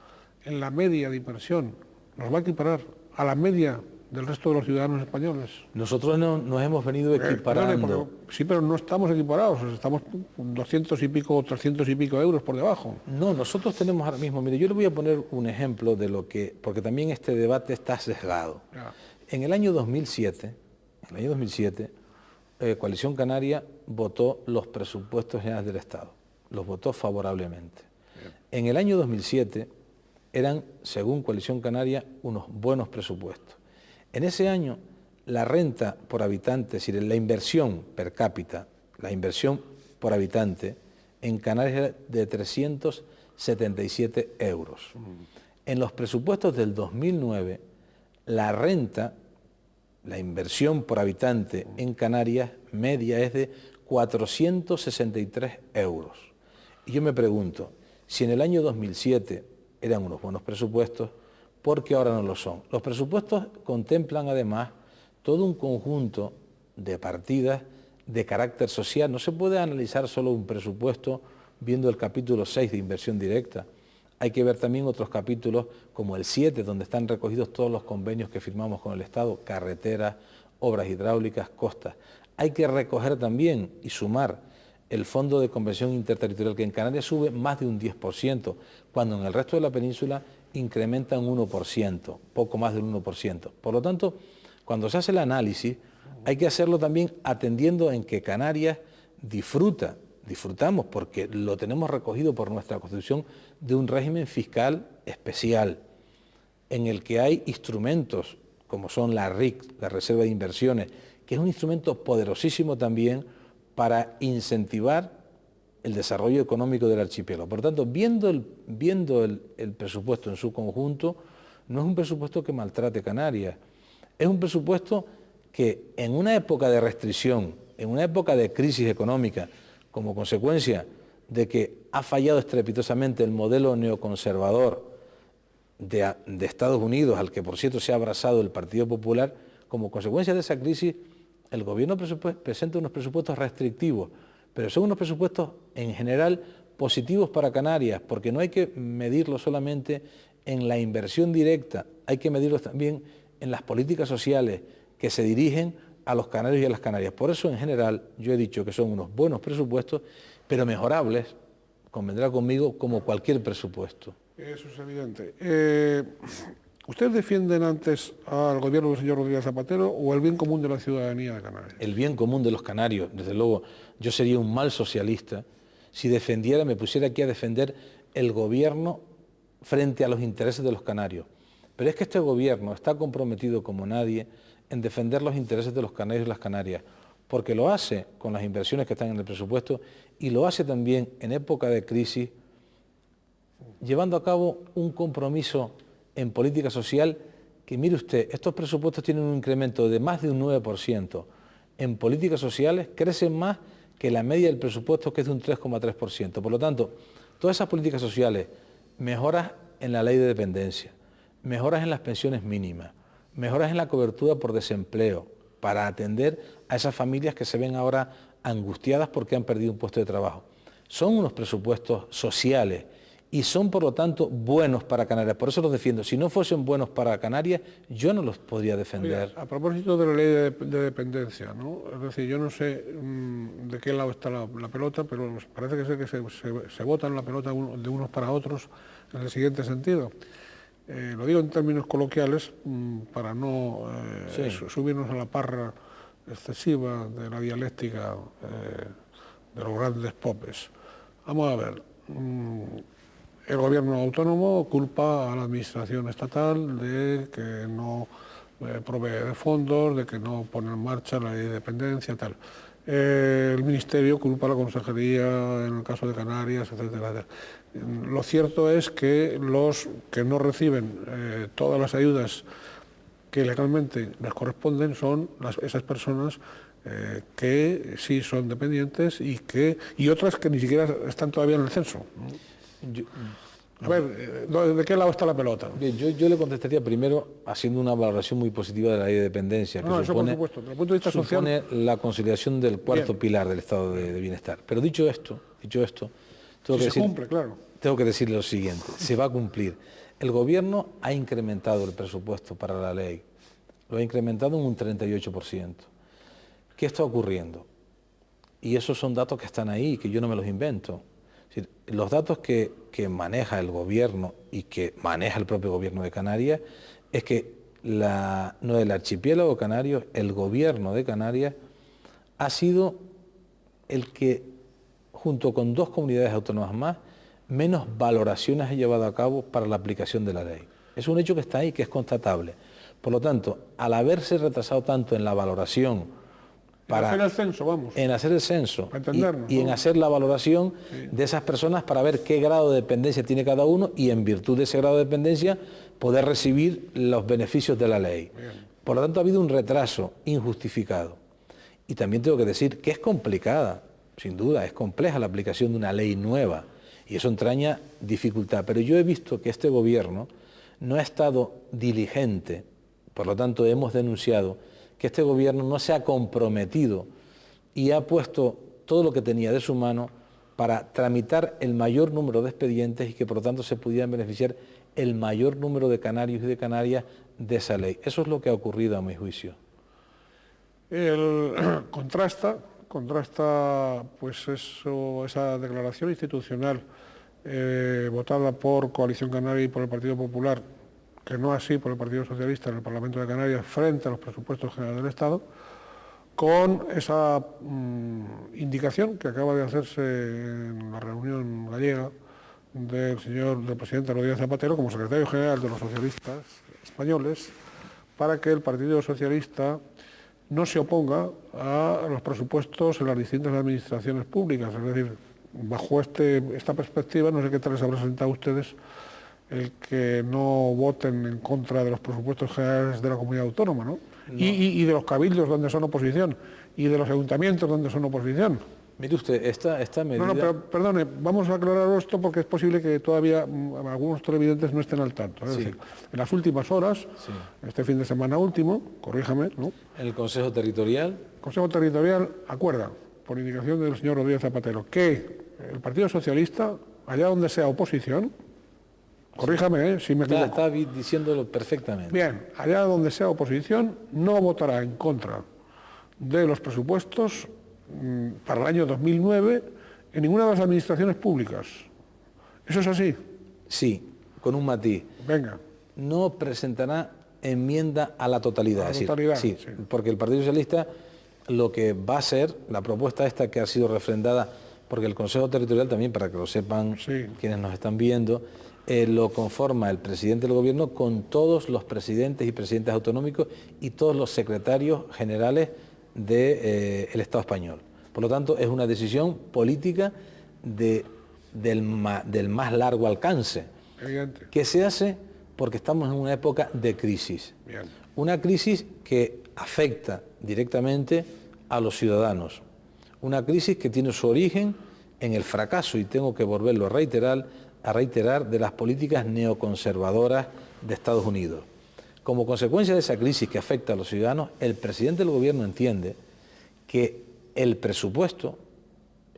Speaker 1: en la media de inversión, nos va a equiparar a la media del resto de los ciudadanos españoles.
Speaker 2: Nosotros nos hemos venido equiparando.
Speaker 1: Sí, pero no estamos equiparados, estamos 200 y pico, 300 y pico euros por debajo.
Speaker 2: No, nosotros tenemos ahora mismo, mire, yo le voy a poner un ejemplo de lo que, porque también este debate está sesgado.
Speaker 1: Ya.
Speaker 2: En el año 2007, Coalición Canaria votó los presupuestos generales del Estado, los votó favorablemente. Bien. En el año 2007 eran, según Coalición Canaria, unos buenos presupuestos. En ese año, la renta por habitante, es decir, la inversión per cápita, la inversión por habitante en Canarias era de 377 euros. En los presupuestos del 2009, la renta, la inversión por habitante en Canarias media es de 463 euros. Y yo me pregunto, si en el año 2007 eran unos buenos presupuestos, ¿por qué ahora no lo son? Los presupuestos contemplan además todo un conjunto de partidas de carácter social. No se puede analizar solo un presupuesto viendo el capítulo 6 de inversión directa. Hay que ver también otros capítulos como el 7, donde están recogidos todos los convenios que firmamos con el Estado, carreteras, obras hidráulicas, costas. Hay que recoger también y sumar el Fondo de Convención Interterritorial, que en Canarias sube más de un 10%, cuando en el resto de la península incrementa un 1%, poco más del 1%. Por lo tanto, cuando se hace el análisis, hay que hacerlo también atendiendo en que Canarias disfrutamos porque lo tenemos recogido por nuestra Constitución de un régimen fiscal especial, en el que hay instrumentos como son la RIC, la Reserva de Inversiones, que es un instrumento poderosísimo también para incentivar el desarrollo económico del archipiélago. Por lo tanto, viendo el presupuesto en su conjunto, no es un presupuesto que maltrate Canarias, es un presupuesto que en una época de restricción, en una época de crisis económica, como consecuencia de que ha fallado estrepitosamente el modelo neoconservador de Estados Unidos, al que por cierto se ha abrazado el Partido Popular, como consecuencia de esa crisis, el gobierno presenta unos presupuestos restrictivos, pero son unos presupuestos en general positivos para Canarias, porque no hay que medirlo solamente en la inversión directa, hay que medirlos también en las políticas sociales que se dirigen a los canarios y a las Canarias. Por eso, en general, yo he dicho que son unos buenos presupuestos, pero mejorables, convendrá conmigo, como cualquier presupuesto.
Speaker 1: Eso es evidente. ¿Ustedes defienden antes al gobierno del señor Rodríguez Zapatero o el bien común de la ciudadanía de Canarias?
Speaker 2: El bien común de los canarios, desde luego. Yo sería un mal socialista si me pusiera aquí a defender el gobierno frente a los intereses de los canarios. Pero es que este gobierno está comprometido como nadie en defender los intereses de los canarios y las Canarias, porque lo hace con las inversiones que están en el presupuesto y lo hace también en época de crisis, llevando a cabo un compromiso en política social que, mire usted, estos presupuestos tienen un incremento de más de un 9%. En políticas sociales crecen más que la media del presupuesto, que es de un 3,3%. Por lo tanto, todas esas políticas sociales, mejoras en la ley de dependencia, mejoras en las pensiones mínimas, mejoras en la cobertura por desempleo, para atender a esas familias que se ven ahora angustiadas porque han perdido un puesto de trabajo. Son unos presupuestos sociales y son, por lo tanto, buenos para Canarias. Por eso los defiendo. Si no fuesen buenos para Canarias, yo no los podría defender.
Speaker 1: Oiga, a propósito de la ley de dependencia, ¿no? Es decir, yo no sé de qué lado está la pelota, pero parece que se botan la pelota de unos para otros en el siguiente sentido. Lo digo en términos coloquiales para no subirnos a la parra excesiva de la dialéctica de los grandes popes. Vamos a ver. El gobierno autónomo culpa a la administración estatal de que no provee de fondos, de que no pone en marcha la ley de dependencia, tal. El ministerio culpa a la consejería en el caso de Canarias, etcétera, etcétera. Lo cierto es que los que no reciben todas las ayudas que legalmente les corresponden son esas personas que sí son dependientes y otras que ni siquiera están todavía en el censo. A ver, ¿de qué lado está la pelota?
Speaker 2: Bien, yo le contestaría primero haciendo una valoración muy positiva de la ley de dependencia, que supone,
Speaker 1: por supuesto, desde el punto de vista social,
Speaker 2: la conciliación del cuarto pilar del estado de bienestar. Pero dicho esto, tengo que decirle lo siguiente, se va a cumplir. El gobierno ha incrementado el presupuesto para la ley, lo ha incrementado en un 38%. ¿Qué está ocurriendo? Y esos son datos que están ahí, que yo no me los invento. Es decir, los datos que maneja el gobierno y que maneja el propio gobierno de Canarias es que no del archipiélago canario, el gobierno de Canarias ha sido el que, junto con 2 comunidades autónomas más, menos valoraciones ha llevado a cabo para la aplicación de la ley. Es un hecho que está ahí, que es constatable. Por lo tanto, al haberse retrasado tanto en la valoración,
Speaker 1: hacer el censo, vamos.
Speaker 2: En hacer el censo y en
Speaker 1: ¿no?
Speaker 2: hacer la valoración de esas personas para ver qué grado de dependencia tiene cada uno y en virtud de ese grado de dependencia poder recibir los beneficios de la ley.
Speaker 1: Bien.
Speaker 2: Por lo tanto, ha habido un retraso injustificado. Y también tengo que decir que es complicada, sin duda, es compleja la aplicación de una ley nueva y eso entraña dificultad. Pero yo he visto que este gobierno no ha estado diligente, por lo tanto hemos denunciado que este gobierno no se ha comprometido y ha puesto todo lo que tenía de su mano para tramitar el mayor número de expedientes y que por lo tanto se pudieran beneficiar el mayor número de canarios y de canarias de esa ley. Eso es lo que ha ocurrido a mi juicio.
Speaker 1: Contrasta pues esa declaración institucional votada por Coalición Canaria y por el Partido Popular, que no así por el Partido Socialista en el Parlamento de Canarias frente a los presupuestos generales del Estado, con esa indicación que acaba de hacerse en la reunión gallega del presidente Rodríguez Zapatero como secretario general de los socialistas españoles, para que el Partido Socialista no se oponga a los presupuestos en las distintas administraciones públicas. Es decir, bajo esta perspectiva, no sé qué tal les habrá sentado a ustedes el que no voten en contra de los presupuestos generales de la comunidad autónoma, ¿no? Y de los cabildos donde son oposición, y de los ayuntamientos donde son oposición.
Speaker 2: Mire usted, esta medida...
Speaker 1: No, pero perdone, vamos a aclarar esto porque es posible que todavía algunos televidentes no estén al tanto. Es decir, en las últimas horas, este fin de semana último, corríjame, ¿no?
Speaker 2: El Consejo Territorial...
Speaker 1: El Consejo Territorial acuerda, por indicación del señor Rodríguez Zapatero, que el Partido Socialista, allá donde sea oposición, corríjame, si me equivoco.
Speaker 2: Está diciéndolo perfectamente.
Speaker 1: Bien, allá donde sea oposición, no votará en contra de los presupuestos para el año 2009 en ninguna de las administraciones públicas. ¿Eso es así?
Speaker 2: Sí, con un matiz.
Speaker 1: Venga.
Speaker 2: No presentará enmienda a la totalidad.
Speaker 1: A la totalidad,
Speaker 2: sí, porque el Partido Socialista lo que va a hacer, la propuesta esta que ha sido refrendada, porque el Consejo Territorial también, para que lo sepan quienes nos están viendo, lo conforma el presidente del gobierno con todos los presidentes y presidentes autonómicos y todos los secretarios generales del Estado español. Por lo tanto, es una decisión política del más largo alcance,
Speaker 1: Evidente.
Speaker 2: que se hace porque estamos en una época de crisis.
Speaker 1: Bien.
Speaker 2: Una crisis que afecta directamente a los ciudadanos. Una crisis que tiene su origen en el fracaso, y tengo que volverlo a reiterar, de las políticas neoconservadoras de Estados Unidos. Como consecuencia de esa crisis que afecta a los ciudadanos, el presidente del gobierno entiende que el presupuesto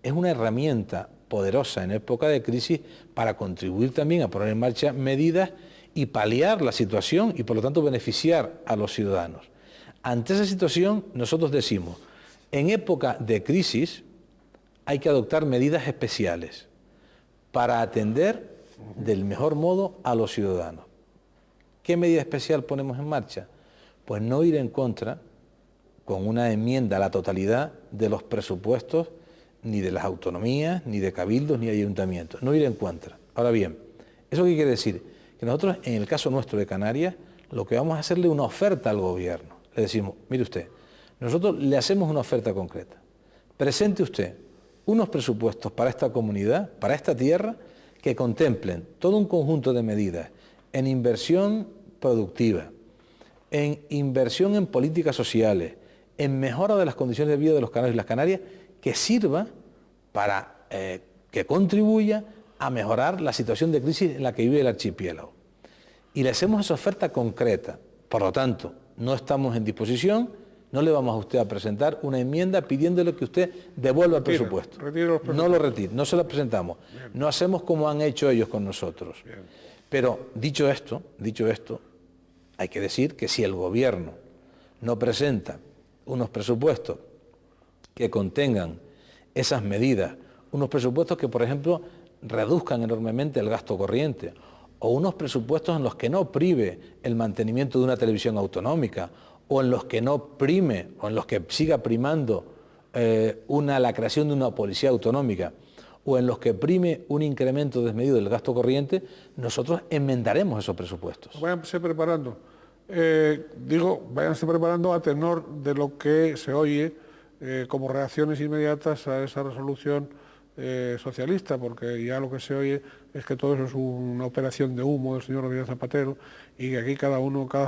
Speaker 2: es una herramienta poderosa en época de crisis para contribuir también a poner en marcha medidas y paliar la situación y por lo tanto beneficiar a los ciudadanos. Ante esa situación nosotros decimos, en época de crisis hay que adoptar medidas especiales para atender del mejor modo a los ciudadanos. ¿Qué medida especial ponemos en marcha? Pues no ir en contra con una enmienda a la totalidad de los presupuestos ni de las autonomías, ni de cabildos, ni de ayuntamientos. No ir en contra. Ahora bien, ¿eso qué quiere decir? Que nosotros, en el caso nuestro de Canarias, lo que vamos a hacerle una oferta al gobierno. Le decimos, mire usted, nosotros le hacemos una oferta concreta. Presente usted unos presupuestos para esta comunidad, para esta tierra, que contemplen todo un conjunto de medidas en inversión productiva, en inversión en políticas sociales, en mejora de las condiciones de vida de los canarios y las canarias, que sirva para que contribuya a mejorar la situación de crisis en la que vive el archipiélago. Y le hacemos esa oferta concreta. Por lo tanto, no estamos en disposición, no le vamos a usted a presentar una enmienda pidiéndole que usted devuelva el presupuesto. No lo retire, no se lo presentamos. Bien. No hacemos como han hecho ellos con nosotros. Bien. Pero dicho esto, hay que decir que si el gobierno no presenta unos presupuestos que contengan esas medidas, unos presupuestos que, por ejemplo, reduzcan enormemente el gasto corriente, o unos presupuestos en los que no prive el mantenimiento de una televisión autonómica, o en los que no prime, o en los que siga primando la creación de una policía autonómica, o en los que prime un incremento desmedido del gasto corriente, nosotros enmendaremos esos presupuestos.
Speaker 1: Váyanse preparando. Váyanse preparando a tenor de lo que se oye como reacciones inmediatas a esa resolución socialista, porque ya lo que se oye es que todo eso es una operación de humo del señor Rodríguez Zapatero y que aquí cada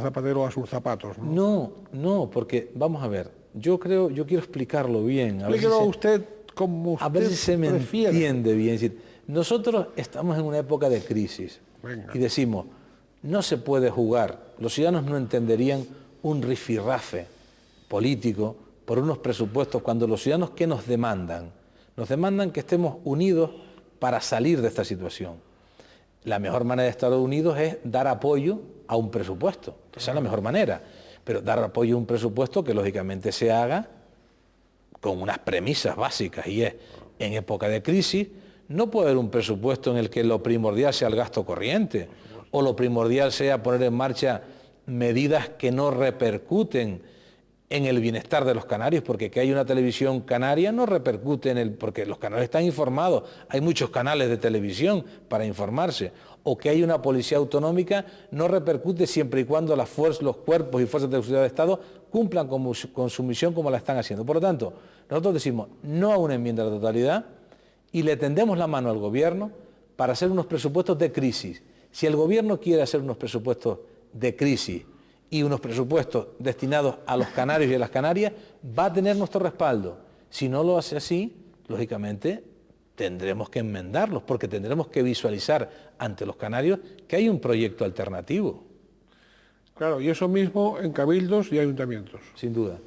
Speaker 1: zapatero a sus zapatos.
Speaker 2: No, porque vamos a ver, yo quiero explicarlo bien.
Speaker 1: Explíquelo usted como usted
Speaker 2: a ver si se me
Speaker 1: prefiere.
Speaker 2: Entiende bien. Es decir, nosotros estamos en una época de crisis.
Speaker 1: Venga.
Speaker 2: Y decimos, no se puede jugar, los ciudadanos no entenderían un rifirrafe político por unos presupuestos cuando los ciudadanos, ¿qué nos demandan? Nos demandan que estemos unidos para salir de esta situación. La mejor manera de estar unidos es dar apoyo a un presupuesto. Esa es la mejor manera. Pero dar apoyo a un presupuesto que lógicamente se haga con unas premisas básicas, y es, en época de crisis, no puede haber un presupuesto en el que lo primordial sea el gasto corriente, o lo primordial sea poner en marcha medidas que no repercuten en el bienestar de los canarios, porque que hay una televisión canaria no repercute porque los canarios están informados, hay muchos canales de televisión para informarse, o que hay una policía autonómica no repercute siempre y cuando los cuerpos y fuerzas de seguridad de Estado cumplan con su misión como la están haciendo. Por lo tanto, nosotros decimos no a una enmienda a la totalidad y le tendemos la mano al gobierno para hacer unos presupuestos de crisis. Si el gobierno quiere hacer unos presupuestos de crisis y unos presupuestos destinados a los canarios y a las Canarias, va a tener nuestro respaldo. Si no lo hace así, lógicamente tendremos que enmendarlos, porque tendremos que visualizar ante los canarios que hay un proyecto alternativo.
Speaker 1: Claro, y eso mismo en cabildos y ayuntamientos.
Speaker 2: Sin duda.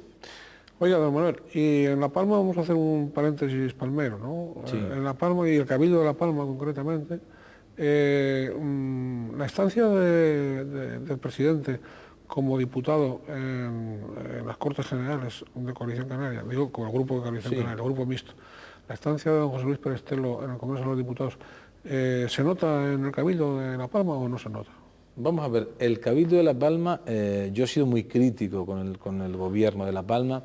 Speaker 1: Oiga, don Manuel, y en La Palma vamos a hacer un paréntesis palmero, ¿no?
Speaker 2: Sí.
Speaker 1: En La Palma y el Cabildo de La Palma concretamente, la estancia del presidente como diputado en las Cortes Generales de Coalición Canaria, digo, con el grupo de Coalición Canaria, el grupo mixto, la estancia de don José Luis Perestelo en el Congreso de los Diputados, ¿se nota en el Cabildo de La Palma o no se nota?
Speaker 2: Vamos a ver, el Cabildo de La Palma, yo he sido muy crítico con el gobierno de La Palma,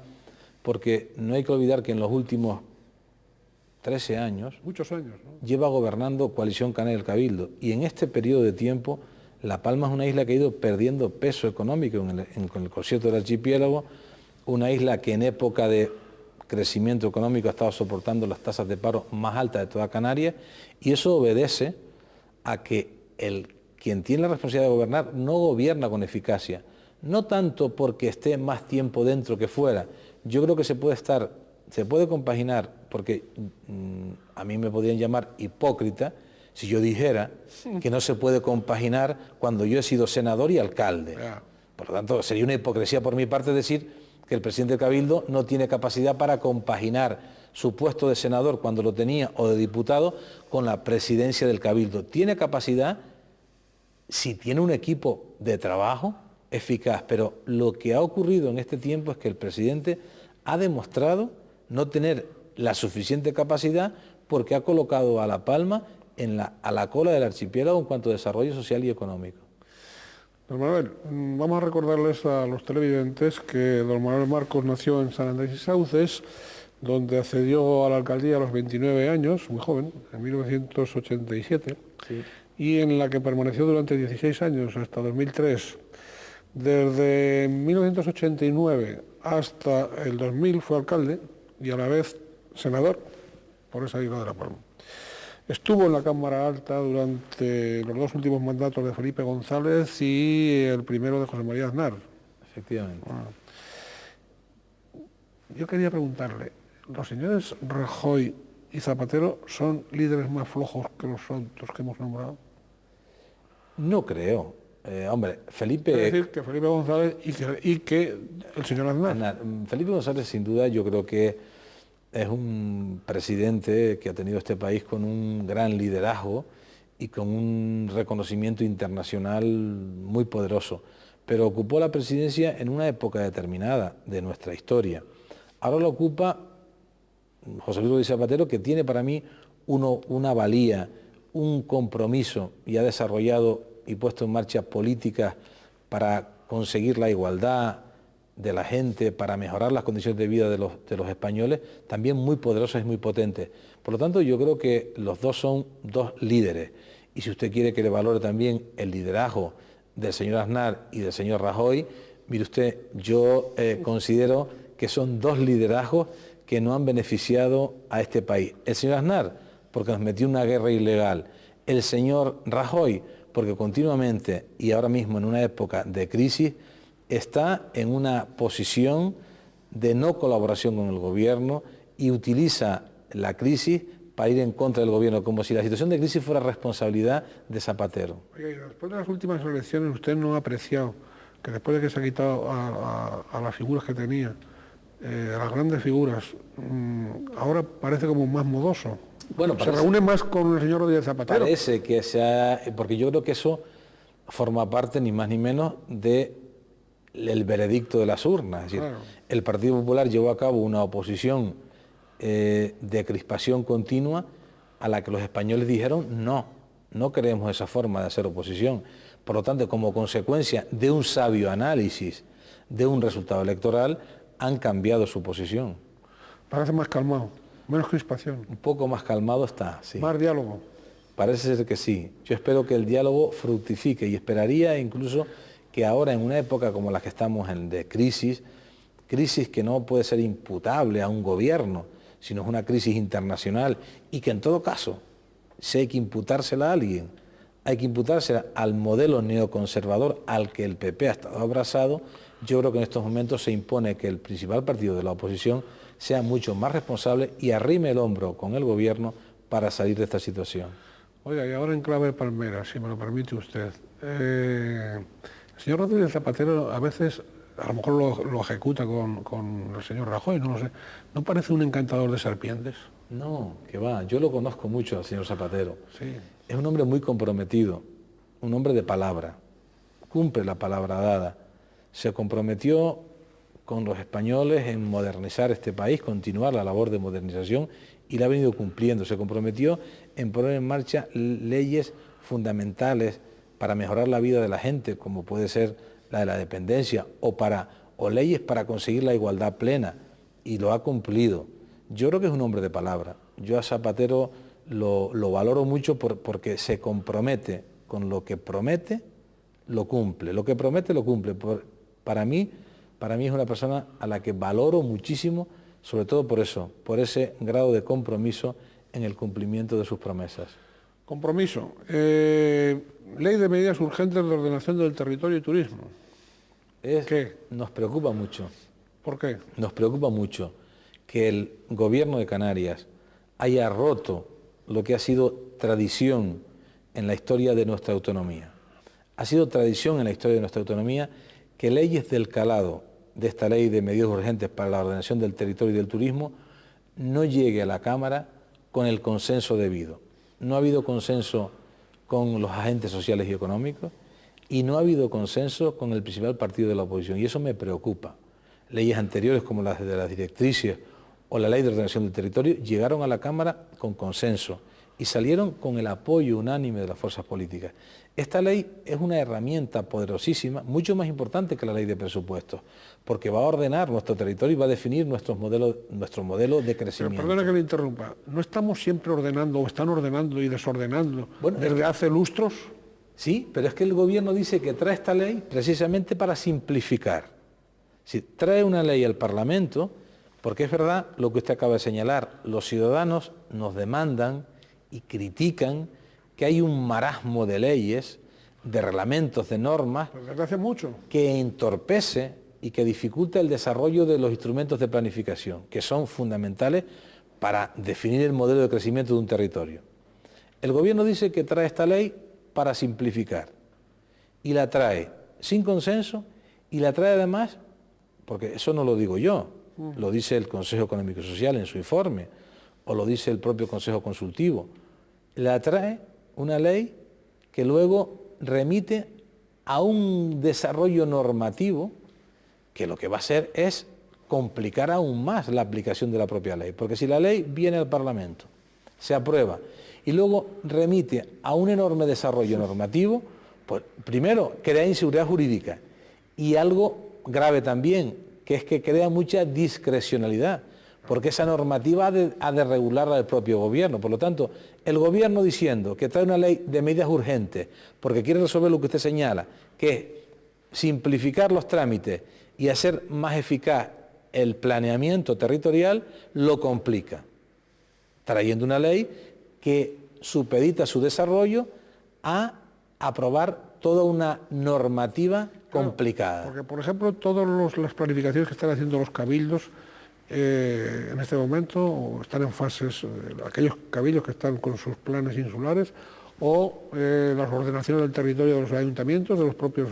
Speaker 2: porque no hay que olvidar que en los últimos 13 años,
Speaker 1: muchos años, ¿no?,
Speaker 2: lleva gobernando Coalición Canaria el Cabildo, y en este periodo de tiempo La Palma es una isla que ha ido perdiendo peso económico con el concierto del archipiélago, una isla que en época de crecimiento económico ha estado soportando las tasas de paro más altas de toda Canarias, y eso obedece a que quien tiene la responsabilidad de gobernar no gobierna con eficacia, no tanto porque esté más tiempo dentro que fuera. Yo creo que se puede compaginar, porque a mí me podrían llamar hipócrita si yo dijera que no se puede compaginar cuando yo he sido senador y alcalde. Por lo tanto, sería una hipocresía por mi parte decir que el presidente del Cabildo no tiene capacidad para compaginar su puesto de senador cuando lo tenía o de diputado con la presidencia del Cabildo. Tiene capacidad si tiene un equipo de trabajo eficaz, pero lo que ha ocurrido en este tiempo es que el presidente ha demostrado no tener la suficiente capacidad porque ha colocado a La Palma a la cola del archipiélago en cuanto a desarrollo social y económico.
Speaker 1: Don Manuel, vamos a recordarles a los televidentes que don Manuel Marcos nació en San Andrés y Sauces, donde accedió a la alcaldía a los 29 años, muy joven, en 1987, sí, y en la que permaneció durante 16 años, hasta 2003. Desde 1989 hasta el 2000 fue alcalde y a la vez senador por esa isla de La Palma. Estuvo en la Cámara Alta durante los dos últimos mandatos de Felipe González y el primero de José María Aznar.
Speaker 2: Efectivamente.
Speaker 1: Bueno, yo quería preguntarle, ¿los señores Rajoy y Zapatero son líderes más flojos que los otros que hemos nombrado?
Speaker 2: No creo. Hombre, Felipe...
Speaker 1: Es decir, que Felipe González y que el señor Aznar.
Speaker 2: Felipe González, sin duda, yo creo que es un presidente que ha tenido este país con un gran liderazgo y con un reconocimiento internacional muy poderoso, pero ocupó la presidencia en una época determinada de nuestra historia. Ahora lo ocupa José Luis Rodríguez Zapatero, que tiene para mí una valía, un compromiso, y ha desarrollado y puesto en marcha políticas para conseguir la igualdad de la gente, para mejorar las condiciones de vida de los españoles, también muy poderosas y muy potentes. Por lo tanto, yo creo que los dos son dos líderes. Y si usted quiere que le valore también el liderazgo del señor Aznar y del señor Rajoy, mire usted, yo considero que son dos liderazgos que no han beneficiado a este país. El señor Aznar, porque nos metió en una guerra ilegal. El señor Rajoy, porque continuamente, y ahora mismo en una época de crisis, está en una posición de no colaboración con el gobierno y utiliza la crisis para ir en contra del gobierno, como si la situación de crisis fuera responsabilidad de Zapatero.
Speaker 1: Oye, después de las últimas elecciones, ¿usted no ha apreciado que después de que se ha quitado a las figuras que tenía, a las grandes figuras, ahora parece como más modoso?
Speaker 2: Bueno,
Speaker 1: se reúne más con el señor Rodríguez Zapatero.
Speaker 2: Parece que porque yo creo que eso forma parte ni más ni menos del veredicto de las urnas. Es decir, claro, el Partido Popular llevó a cabo una oposición de crispación continua a la que los españoles dijeron no queremos esa forma de hacer oposición. Por lo tanto, como consecuencia de un sabio análisis de un resultado electoral, han cambiado su posición.
Speaker 1: Parece más calmado, menos crispación.
Speaker 2: Un poco más calmado está, sí.
Speaker 1: Más diálogo.
Speaker 2: Parece ser que sí. Yo espero que el diálogo fructifique y esperaría incluso que ahora, en una época como la que estamos de crisis que no puede ser imputable a un gobierno, sino es una crisis internacional y que en todo caso, si hay que imputársela a alguien, hay que imputársela al modelo neoconservador al que el PP ha estado abrazado. Yo creo que en estos momentos se impone que el principal partido de la oposición sea mucho más responsable y arrime el hombro con el gobierno para salir de esta situación.
Speaker 1: Oiga, y ahora en clave palmera, si me lo permite usted. El señor Rodríguez Zapatero a veces, a lo mejor lo ejecuta con el señor Rajoy, no lo sé. ¿No parece un encantador de serpientes?
Speaker 2: No, que va. Yo lo conozco mucho al señor Zapatero.
Speaker 1: Sí.
Speaker 2: Es un hombre muy comprometido, un hombre de palabra. Cumple la palabra dada. Se comprometió con los españoles en modernizar este país, continuar la labor de modernización y la ha venido cumpliendo. Se comprometió en poner en marcha leyes fundamentales para mejorar la vida de la gente, como puede ser la de la dependencia, o leyes para conseguir la igualdad plena, y lo ha cumplido. Yo creo que es un hombre de palabra. Yo a Zapatero lo valoro mucho porque se compromete con lo que promete, lo cumple. Lo que promete, lo cumple. Para mí, para mí es una persona a la que valoro muchísimo, sobre todo por eso, por ese grado de compromiso en el cumplimiento de sus promesas.
Speaker 1: Compromiso. Ley de medidas urgentes de ordenación del territorio y turismo. ¿Qué?
Speaker 2: Nos preocupa mucho.
Speaker 1: ¿Por qué?
Speaker 2: Nos preocupa mucho que el gobierno de Canarias haya roto lo que ha sido tradición en la historia de nuestra autonomía. Ha sido tradición en la historia de nuestra autonomía que leyes del calado de esta ley de medidas urgentes para la ordenación del territorio y del turismo no llegue a la Cámara con el consenso debido. No ha habido consenso con los agentes sociales y económicos y no ha habido consenso con el principal partido de la oposición, y eso me preocupa. Leyes anteriores como las de las directrices o la ley de ordenación del territorio llegaron a la Cámara con consenso y salieron con el apoyo unánime de las fuerzas políticas. Esta ley es una herramienta poderosísima, mucho más importante que la ley de presupuestos, porque va a ordenar nuestro territorio y va a definir nuestro modelo de crecimiento.
Speaker 1: Pero perdona que le interrumpa, ¿no estamos siempre ordenando o están ordenando y desordenando desde hace lustros?
Speaker 2: Sí, pero es que el gobierno dice que trae esta ley precisamente para simplificar. Si trae una ley al Parlamento, porque es verdad lo que usted acaba de señalar, los ciudadanos nos demandan y critican que hay un marasmo de leyes, de reglamentos, de normas,
Speaker 1: Pues desde hace mucho,
Speaker 2: que entorpece y que dificulta el desarrollo de los instrumentos de planificación, que son fundamentales para definir el modelo de crecimiento de un territorio. El gobierno dice que trae esta ley para simplificar, y la trae sin consenso, y la trae además, porque eso no lo digo yo, lo dice el Consejo Económico y Social en su informe, o lo dice el propio Consejo Consultivo, la trae una ley que luego remite a un desarrollo normativo que lo que va a hacer es complicar aún más la aplicación de la propia ley, porque si la ley viene al Parlamento, se aprueba y luego remite a un enorme desarrollo normativo, pues primero crea inseguridad jurídica y algo grave también, que es que crea mucha discrecionalidad, porque esa normativa ha de regularla el propio gobierno. Por lo tanto, el gobierno diciendo que trae una ley de medidas urgentes porque quiere resolver lo que usted señala, que es simplificar los trámites y hacer más eficaz el planeamiento territorial, lo complica, trayendo una ley que supedita su desarrollo a aprobar toda una normativa complicada.
Speaker 1: Porque, por ejemplo, todas las planificaciones que están haciendo los cabildos en este momento están en fases, aquellos cabildos que están con sus planes insulares o las ordenaciones del territorio de los ayuntamientos, de los propios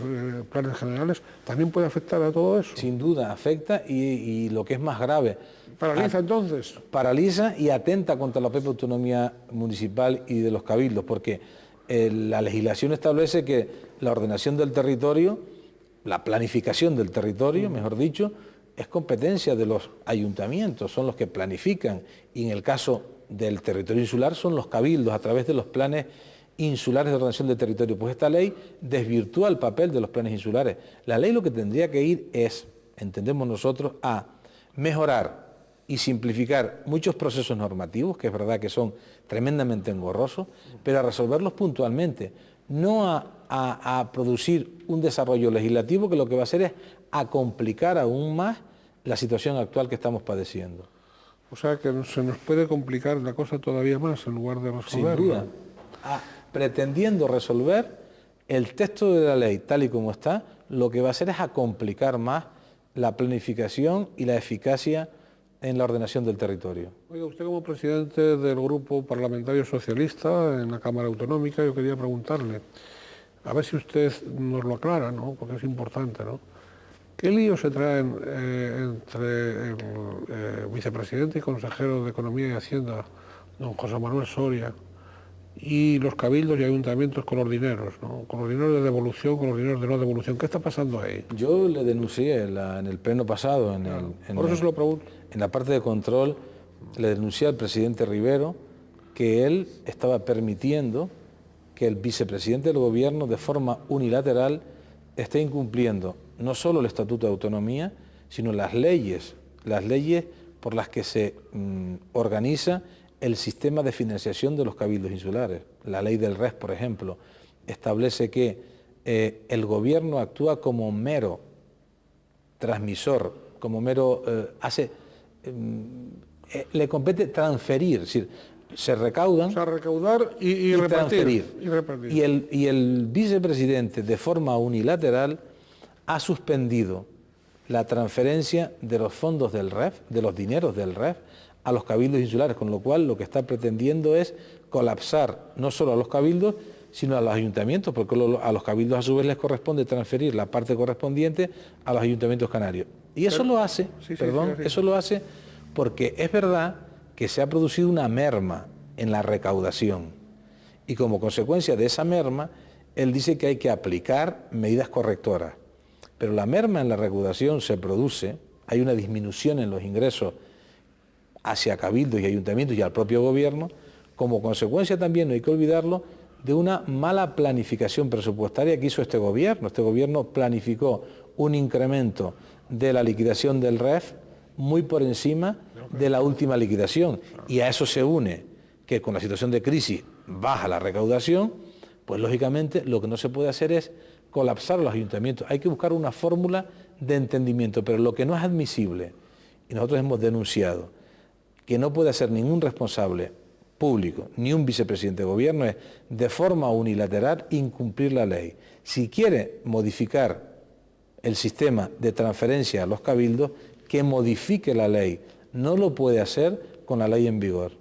Speaker 1: planes generales, ¿también puede afectar a todo eso?
Speaker 2: Sin duda, afecta y lo que es más grave...
Speaker 1: ¿Paraliza entonces?
Speaker 2: Paraliza y atenta contra la propia autonomía municipal y de los cabildos, porque la legislación establece que la ordenación del territorio, la planificación del territorio, mejor dicho, es competencia de los ayuntamientos, son los que planifican, y en el caso del territorio insular son los cabildos a través de los planes insulares de ordenación del territorio. Pues esta ley desvirtúa el papel de los planes insulares. La ley lo que tendría que ir es, entendemos nosotros, a mejorar y simplificar muchos procesos normativos, que es verdad que son tremendamente engorrosos, pero a resolverlos puntualmente, no a producir un desarrollo legislativo que lo que va a hacer es a complicar aún más la situación actual que estamos padeciendo.
Speaker 1: O sea que se nos puede complicar la cosa todavía más en lugar de resolverla.
Speaker 2: Sin duda. Pretendiendo resolver, el texto de la ley tal y como está, lo que va a hacer es a complicar más la planificación y la eficacia en la ordenación del territorio.
Speaker 1: Oiga, usted como presidente del Grupo Parlamentario Socialista en la Cámara Autonómica, yo quería preguntarle, a ver si usted nos lo aclara, ¿no? Porque es importante, ¿no? ¿Qué líos se traen entre el vicepresidente y consejero de Economía y Hacienda, don José Manuel Soria, y los cabildos y ayuntamientos con los dineros, ¿no? Con los dineros de devolución, con los dineros de no devolución? ¿Qué está pasando ahí?
Speaker 2: Yo le denuncié en el pleno pasado,
Speaker 1: por eso se lo pregunto.
Speaker 2: En la parte de control, le denuncié al presidente Rivero que él estaba permitiendo que el vicepresidente del gobierno de forma unilateral esté incumpliendo no solo el Estatuto de Autonomía, sino las leyes por las que se organiza el sistema de financiación de los cabildos insulares. La ley del RES, por ejemplo, establece que el gobierno actúa como mero transmisor, como mero le compete transferir, es decir, se recaudan,
Speaker 1: o sea, recaudar y repartir,
Speaker 2: transferir.
Speaker 1: Y repartir.
Speaker 2: Y el vicepresidente, de forma unilateral, ha suspendido la transferencia de los fondos del REF, de los dineros del REF, a los cabildos insulares, con lo cual lo que está pretendiendo es colapsar no solo a los cabildos, sino a los ayuntamientos, porque a los cabildos a su vez les corresponde transferir la parte correspondiente a los ayuntamientos canarios. Y eso lo hace, eso lo hace porque es verdad que se ha producido una merma en la recaudación y como consecuencia de esa merma, él dice que hay que aplicar medidas correctoras. Pero la merma en la recaudación se produce, hay una disminución en los ingresos hacia cabildos y ayuntamientos y al propio gobierno, como consecuencia también, no hay que olvidarlo, de una mala planificación presupuestaria que hizo este gobierno. Este gobierno planificó un incremento de la liquidación del REF muy por encima de la última liquidación. Y a eso se une que con la situación de crisis baja la recaudación, pues lógicamente lo que no se puede hacer es colapsar los ayuntamientos. Hay que buscar una fórmula de entendimiento, pero lo que no es admisible, y nosotros hemos denunciado, que no puede hacer ningún responsable público, ni un vicepresidente de gobierno, es de forma unilateral incumplir la ley. Si quiere modificar el sistema de transferencia a los cabildos, que modifique la ley. No lo puede hacer con la ley en vigor.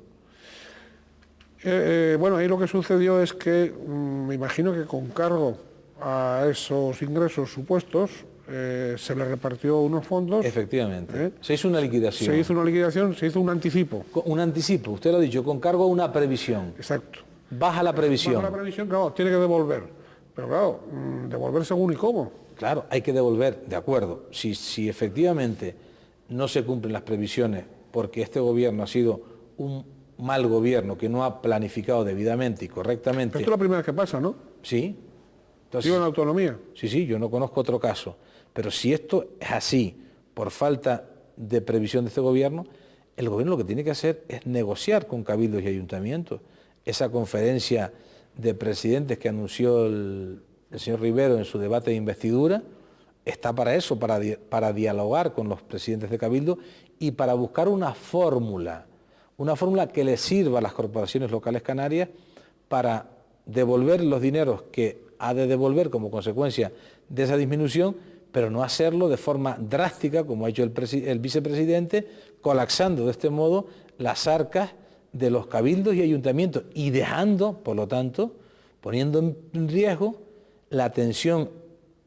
Speaker 1: Bueno, ahí lo que sucedió es que, me imagino que con cargo a esos ingresos supuestos, se le repartió unos fondos.
Speaker 2: Efectivamente. Se hizo una liquidación.
Speaker 1: Se hizo una liquidación, se hizo un anticipo.
Speaker 2: Un anticipo, usted lo ha dicho, con cargo a una previsión.
Speaker 1: Exacto.
Speaker 2: Baja la previsión.
Speaker 1: Baja la previsión, claro, tiene que devolver. Pero claro, devolver según y cómo.
Speaker 2: Claro, hay que devolver, de acuerdo. Si efectivamente no se cumplen las previsiones porque este gobierno ha sido un mal gobierno que no ha planificado debidamente y correctamente.
Speaker 1: Pero esto es la primera vez que pasa, ¿no?
Speaker 2: Sí.
Speaker 1: Entonces, ¿sigo en autonomía?
Speaker 2: Sí, yo no conozco otro caso. Pero si esto es así, por falta de previsión de este gobierno, el gobierno lo que tiene que hacer es negociar con cabildos y ayuntamientos. Esa conferencia de presidentes que anunció el señor Rivero en su debate de investidura, está para eso, para dialogar con los presidentes de cabildo y para buscar una fórmula que le sirva a las corporaciones locales canarias para devolver los dineros que ha de devolver como consecuencia de esa disminución, pero no hacerlo de forma drástica, como ha hecho el vicepresidente, colapsando de este modo las arcas de los cabildos y ayuntamientos y dejando, por lo tanto, poniendo en riesgo la atención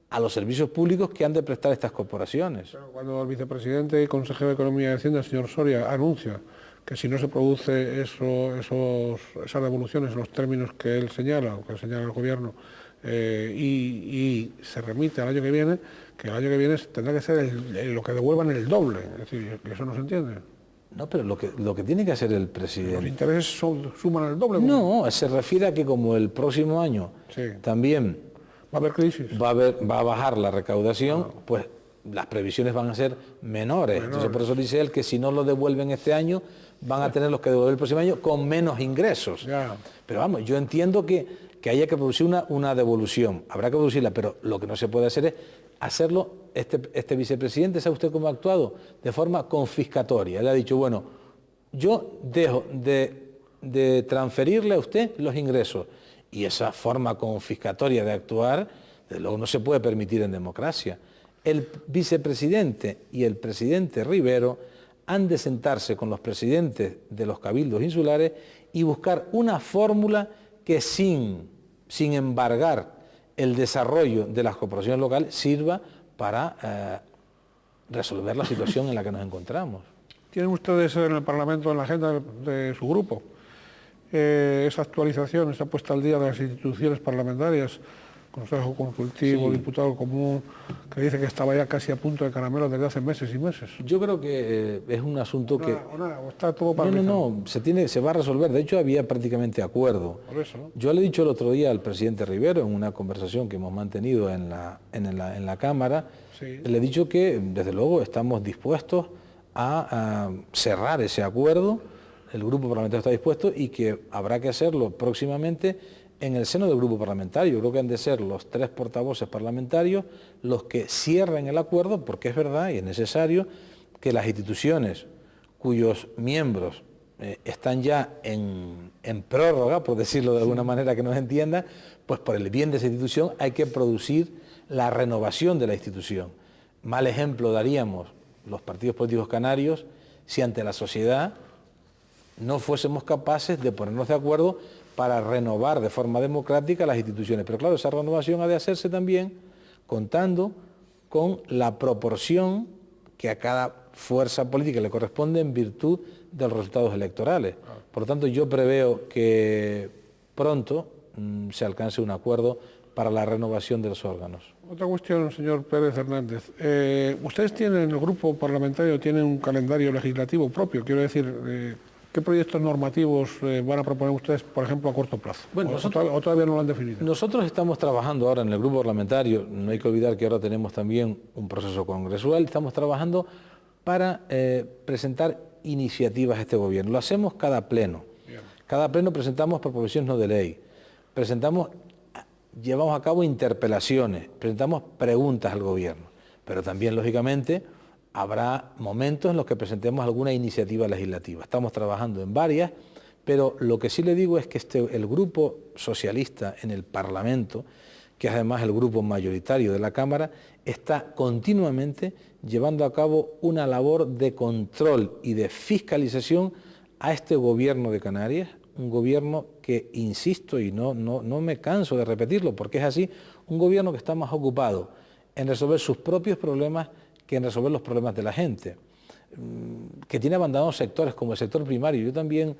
Speaker 2: a los servicios públicos que han de prestar estas corporaciones.
Speaker 1: Cuando el vicepresidente y consejero de Economía y Hacienda, el señor Soria, anuncia que si no se produce esas devoluciones en los términos que él señala, o que señala el gobierno, y se remite al año que viene, que el año que viene tendrá que ser lo que devuelvan el doble. Es decir, eso no se entiende.
Speaker 2: No, pero lo que tiene que hacer el presidente...
Speaker 1: ¿Los intereses suman el doble?
Speaker 2: No, se refiere a que como el próximo año también
Speaker 1: va a haber crisis,
Speaker 2: va a bajar la recaudación, pues las previsiones van a ser menores. Entonces por eso dice él que si no lo devuelven este año, van a tener los que devolver el próximo año con menos ingresos. Pero vamos, yo entiendo que haya que producir una devolución, habrá que producirla, pero lo que no se puede hacer es hacerlo, este vicepresidente, ¿sabe usted cómo ha actuado? De forma confiscatoria. Él ha dicho, bueno, yo dejo de transferirle a usted los ingresos. Y esa forma confiscatoria de actuar, desde luego, no se puede permitir en democracia. El vicepresidente y el presidente Rivero han de sentarse con los presidentes de los cabildos insulares y buscar una fórmula que sin embargar el desarrollo de las corporaciones locales sirva para resolver la situación en la que nos encontramos.
Speaker 1: ¿Tienen ustedes en el Parlamento, en la agenda de su grupo, esa actualización, esa puesta al día de las instituciones parlamentarias, Consejo Consultivo, Diputado Común, que dice que estaba ya casi a punto de caramelo desde hace meses y meses?
Speaker 2: Yo creo que es un asunto que...
Speaker 1: O está todo paralizado.
Speaker 2: No, se va a resolver. De hecho, había prácticamente acuerdo.
Speaker 1: Por eso, ¿no?
Speaker 2: Yo le he dicho el otro día al presidente Rivero, en una conversación que hemos mantenido en la Cámara, le he dicho que, desde luego, estamos dispuestos a cerrar ese acuerdo, el grupo parlamentario está dispuesto y que habrá que hacerlo próximamente en el seno del grupo parlamentario. Yo creo que han de ser los 3 portavoces parlamentarios los que cierren el acuerdo, porque es verdad y es necesario que las instituciones cuyos miembros están ya en prórroga, por decirlo de alguna manera que nos entienda, pues por el bien de esa institución hay que producir la renovación de la institución. Mal ejemplo daríamos los partidos políticos canarios si ante la sociedad no fuésemos capaces de ponernos de acuerdo para renovar de forma democrática las instituciones. Pero claro, esa renovación ha de hacerse también contando con la proporción que a cada fuerza política le corresponde en virtud de los resultados electorales. Por lo tanto, yo preveo que pronto se alcance un acuerdo para la renovación de los órganos.
Speaker 1: Otra cuestión, señor Pérez Hernández. Ustedes tienen, el grupo parlamentario tiene un calendario legislativo propio, quiero decir, ¿qué proyectos normativos van a proponer ustedes, por ejemplo, a corto plazo?
Speaker 2: Bueno,
Speaker 1: ¿O todavía no lo han definido?
Speaker 2: Nosotros estamos trabajando ahora en el grupo parlamentario, no hay que olvidar que ahora tenemos también un proceso congresual, estamos trabajando para presentar iniciativas a este gobierno. Lo hacemos cada pleno. Bien. Cada pleno presentamos proposiciones no de ley, llevamos a cabo interpelaciones, presentamos preguntas al gobierno, pero también, lógicamente, habrá momentos en los que presentemos alguna iniciativa legislativa. Estamos trabajando en varias, pero lo que sí le digo es que el grupo socialista en el Parlamento, que es además el grupo mayoritario de la Cámara, está continuamente llevando a cabo una labor de control y de fiscalización a este gobierno de Canarias, un gobierno que, insisto, y no me canso de repetirlo, porque es así, un gobierno que está más ocupado en resolver sus propios problemas que en resolver los problemas de la gente, que tiene abandonados sectores como el sector primario. Yo también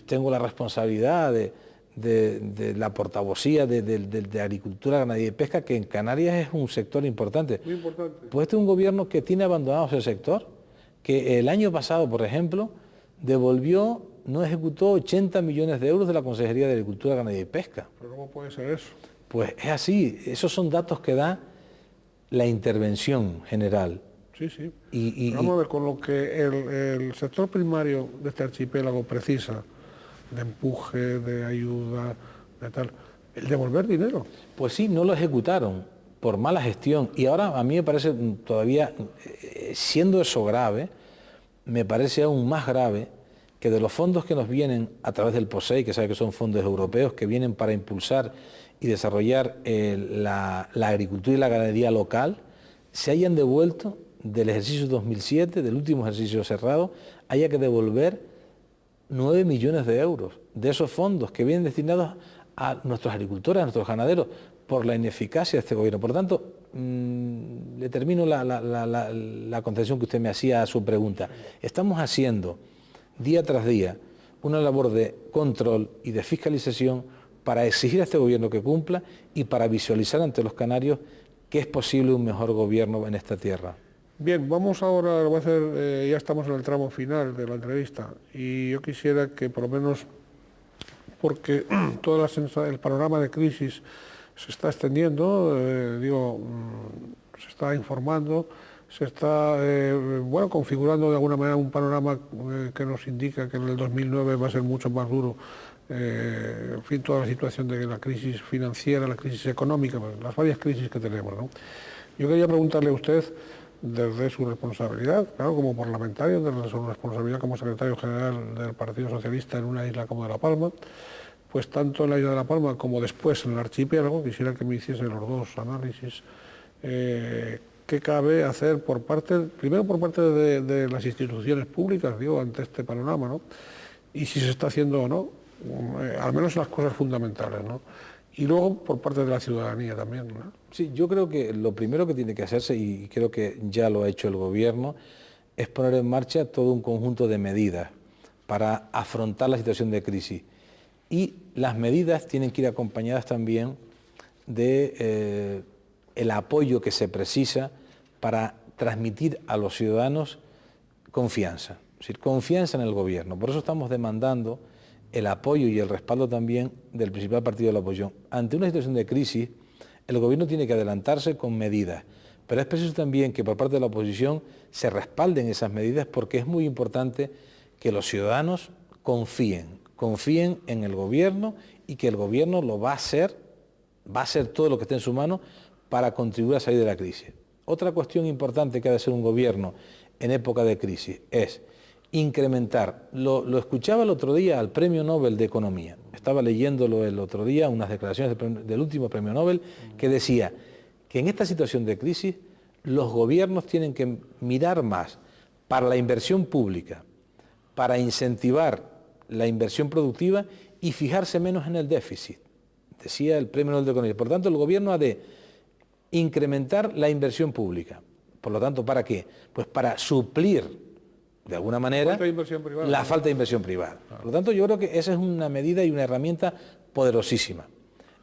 Speaker 2: tengo la responsabilidad de la portavocía de agricultura, ganadería y pesca, que en Canarias es un sector importante.
Speaker 1: Muy importante.
Speaker 2: Pues este es un gobierno que tiene abandonado ese sector, que el año pasado, por ejemplo, no ejecutó 80 millones de euros de la Consejería de Agricultura, Ganadería y Pesca.
Speaker 1: ¿Pero cómo puede ser eso?
Speaker 2: Pues es así, esos son datos que da la intervención general.
Speaker 1: Sí, sí. Vamos a ver, con lo que el sector primario de este archipiélago precisa, de empuje, de ayuda, de tal, el devolver dinero.
Speaker 2: Pues sí, no lo ejecutaron por mala gestión. Y ahora a mí me parece todavía, siendo eso grave, me parece aún más grave que de los fondos que nos vienen a través del POSEI, que sabe que son fondos europeos, que vienen para impulsar y desarrollar la agricultura y la ganadería local, se hayan devuelto del ejercicio 2007, del último ejercicio cerrado, haya que devolver 9 millones de euros de esos fondos que vienen destinados a nuestros agricultores, a nuestros ganaderos, por la ineficacia de este gobierno. Por lo tanto, le termino la contestación que usted me hacía a su pregunta. Estamos haciendo día tras día una labor de control y de fiscalización para exigir a este gobierno que cumpla y para visualizar ante los canarios que es posible un mejor gobierno en esta tierra.
Speaker 1: Bien, vamos ahora, lo voy a hacer, ya estamos en el tramo final de la entrevista y yo quisiera que por lo menos, porque todo el panorama de crisis se está extendiendo, se está informando, se está configurando de alguna manera un panorama que nos indica que en el 2009 va a ser mucho más duro. En fin, toda la situación de la crisis financiera, la crisis económica, las varias crisis que tenemos, ¿no? Yo quería preguntarle a usted, desde su responsabilidad, claro, como parlamentario, desde su responsabilidad como secretario general del Partido Socialista en una isla como de La Palma, pues tanto en la isla de La Palma como después en el archipiélago, quisiera que me hiciese los dos análisis, qué cabe hacer primero por parte de las instituciones públicas, ante este panorama, ¿no? Y si se está haciendo o no, al menos las cosas fundamentales, ¿no? Y luego por parte de la ciudadanía también, ¿no?
Speaker 2: Sí, yo creo que lo primero que tiene que hacerse, y creo que ya lo ha hecho el gobierno, es poner en marcha todo un conjunto de medidas para afrontar la situación de crisis. Y las medidas tienen que ir acompañadas también de el apoyo que se precisa para transmitir a los ciudadanos confianza, es decir, confianza en el gobierno. Por eso estamos demandando el apoyo y el respaldo también del principal partido de la oposición. Ante una situación de crisis, el gobierno tiene que adelantarse con medidas, pero es preciso también que por parte de la oposición se respalden esas medidas, porque es muy importante que los ciudadanos confíen confíen en el gobierno y que el gobierno lo va a hacer todo lo que esté en su mano para contribuir a salir de la crisis. Otra cuestión importante que ha de hacer un gobierno en época de crisis es incrementar, lo escuchaba el otro día al Premio Nobel de Economía, estaba leyéndolo el otro día, unas declaraciones del último Premio Nobel, que decía que en esta situación de crisis los gobiernos tienen que mirar más para la inversión pública, para incentivar la inversión productiva y fijarse menos en el déficit, decía el Premio Nobel de Economía. Por tanto, el gobierno ha de incrementar la inversión pública. Por lo tanto, ¿para qué? Pues para suplir de alguna manera la falta de inversión privada. Por lo tanto, yo creo que esa es una medida y una herramienta poderosísima.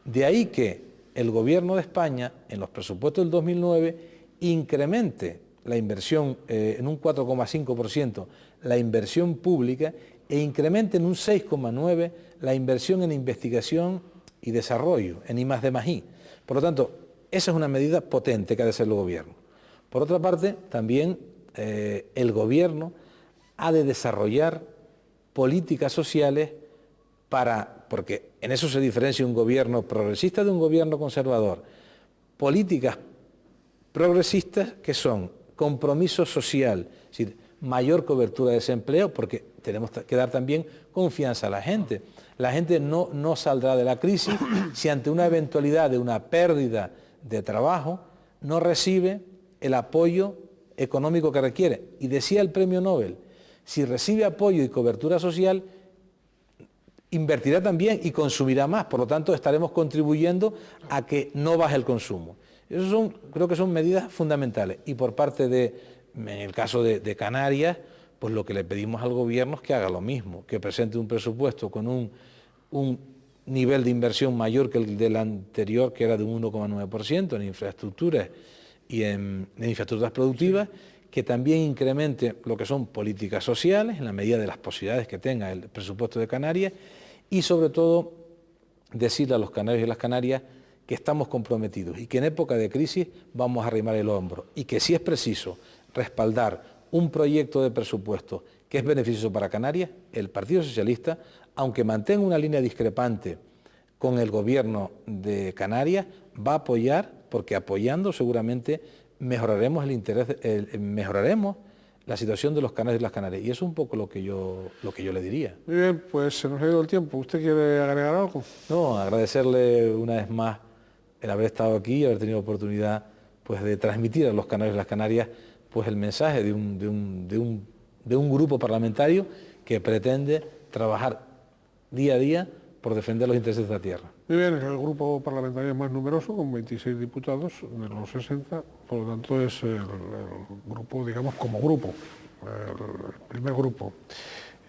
Speaker 2: De ahí que el gobierno de España, en los presupuestos del 2009, incremente la inversión en un 4,5%, la inversión pública, e incremente en un 6,9% la inversión en investigación y desarrollo, en I+D+I. Por lo tanto, esa es una medida potente que ha de hacer el gobierno. Por otra parte, también el gobierno ha de desarrollar políticas sociales porque en eso se diferencia un gobierno progresista de un gobierno conservador. Políticas progresistas que son compromiso social, es decir, mayor cobertura de desempleo, porque tenemos que dar también confianza a la gente. La gente no saldrá de la crisis si ante una eventualidad de una pérdida de trabajo no recibe el apoyo económico que requiere. Y decía el Premio Nobel, si recibe apoyo y cobertura social, invertirá también y consumirá más, por lo tanto estaremos contribuyendo a que no baje el consumo. Creo que son medidas fundamentales. Y por parte en el caso de Canarias, pues lo que le pedimos al gobierno es que haga lo mismo, que presente un presupuesto con un nivel de inversión mayor que el del anterior, que era de un 1,9% en infraestructuras y en infraestructuras productivas, que también incremente lo que son políticas sociales en la medida de las posibilidades que tenga el presupuesto de Canarias, y sobre todo decirle a los canarios y las canarias que estamos comprometidos y que en época de crisis vamos a arrimar el hombro, y que si es preciso respaldar un proyecto de presupuesto que es beneficioso para Canarias, el Partido Socialista, aunque mantenga una línea discrepante con el gobierno de Canarias, va a apoyar, porque apoyando seguramente mejoraremos mejoraremos la situación de los canarios y las canarias. Y eso es un poco lo que yo le diría.
Speaker 1: Muy bien, pues se nos ha ido el tiempo. ¿Usted quiere agregar algo?
Speaker 2: No, agradecerle una vez más el haber estado aquí y haber tenido oportunidad pues, de transmitir a los canarios y las canarias pues, el mensaje de un grupo parlamentario que pretende trabajar día a día por defender los intereses de la tierra.
Speaker 1: Muy bien, es el grupo parlamentario más numeroso, con 26 diputados de los 60, por lo tanto es el grupo, digamos, como grupo, el primer grupo.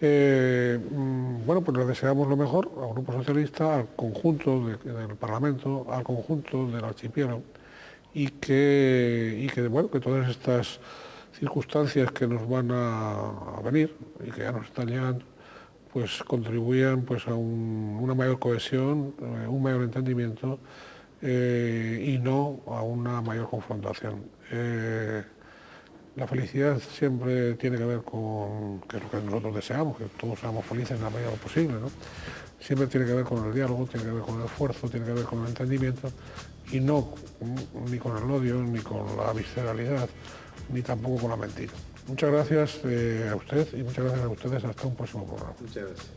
Speaker 1: Bueno, pues les deseamos lo mejor al Grupo Socialista, al conjunto del Parlamento, al conjunto del archipiélago, y que todas estas circunstancias que nos van a venir y que ya nos están llegando, pues contribuyan pues, a una mayor cohesión, un mayor entendimiento y no a una mayor confrontación. La felicidad siempre tiene que ver con, que es lo que nosotros deseamos, que todos seamos felices en la medida de lo posible, ¿no? Siempre tiene que ver con el diálogo, tiene que ver con el esfuerzo, tiene que ver con el entendimiento, y no ni con el odio, ni con la visceralidad, ni tampoco con la mentira. Muchas gracias a usted y muchas gracias a ustedes. Hasta un próximo programa.
Speaker 2: Muchas gracias.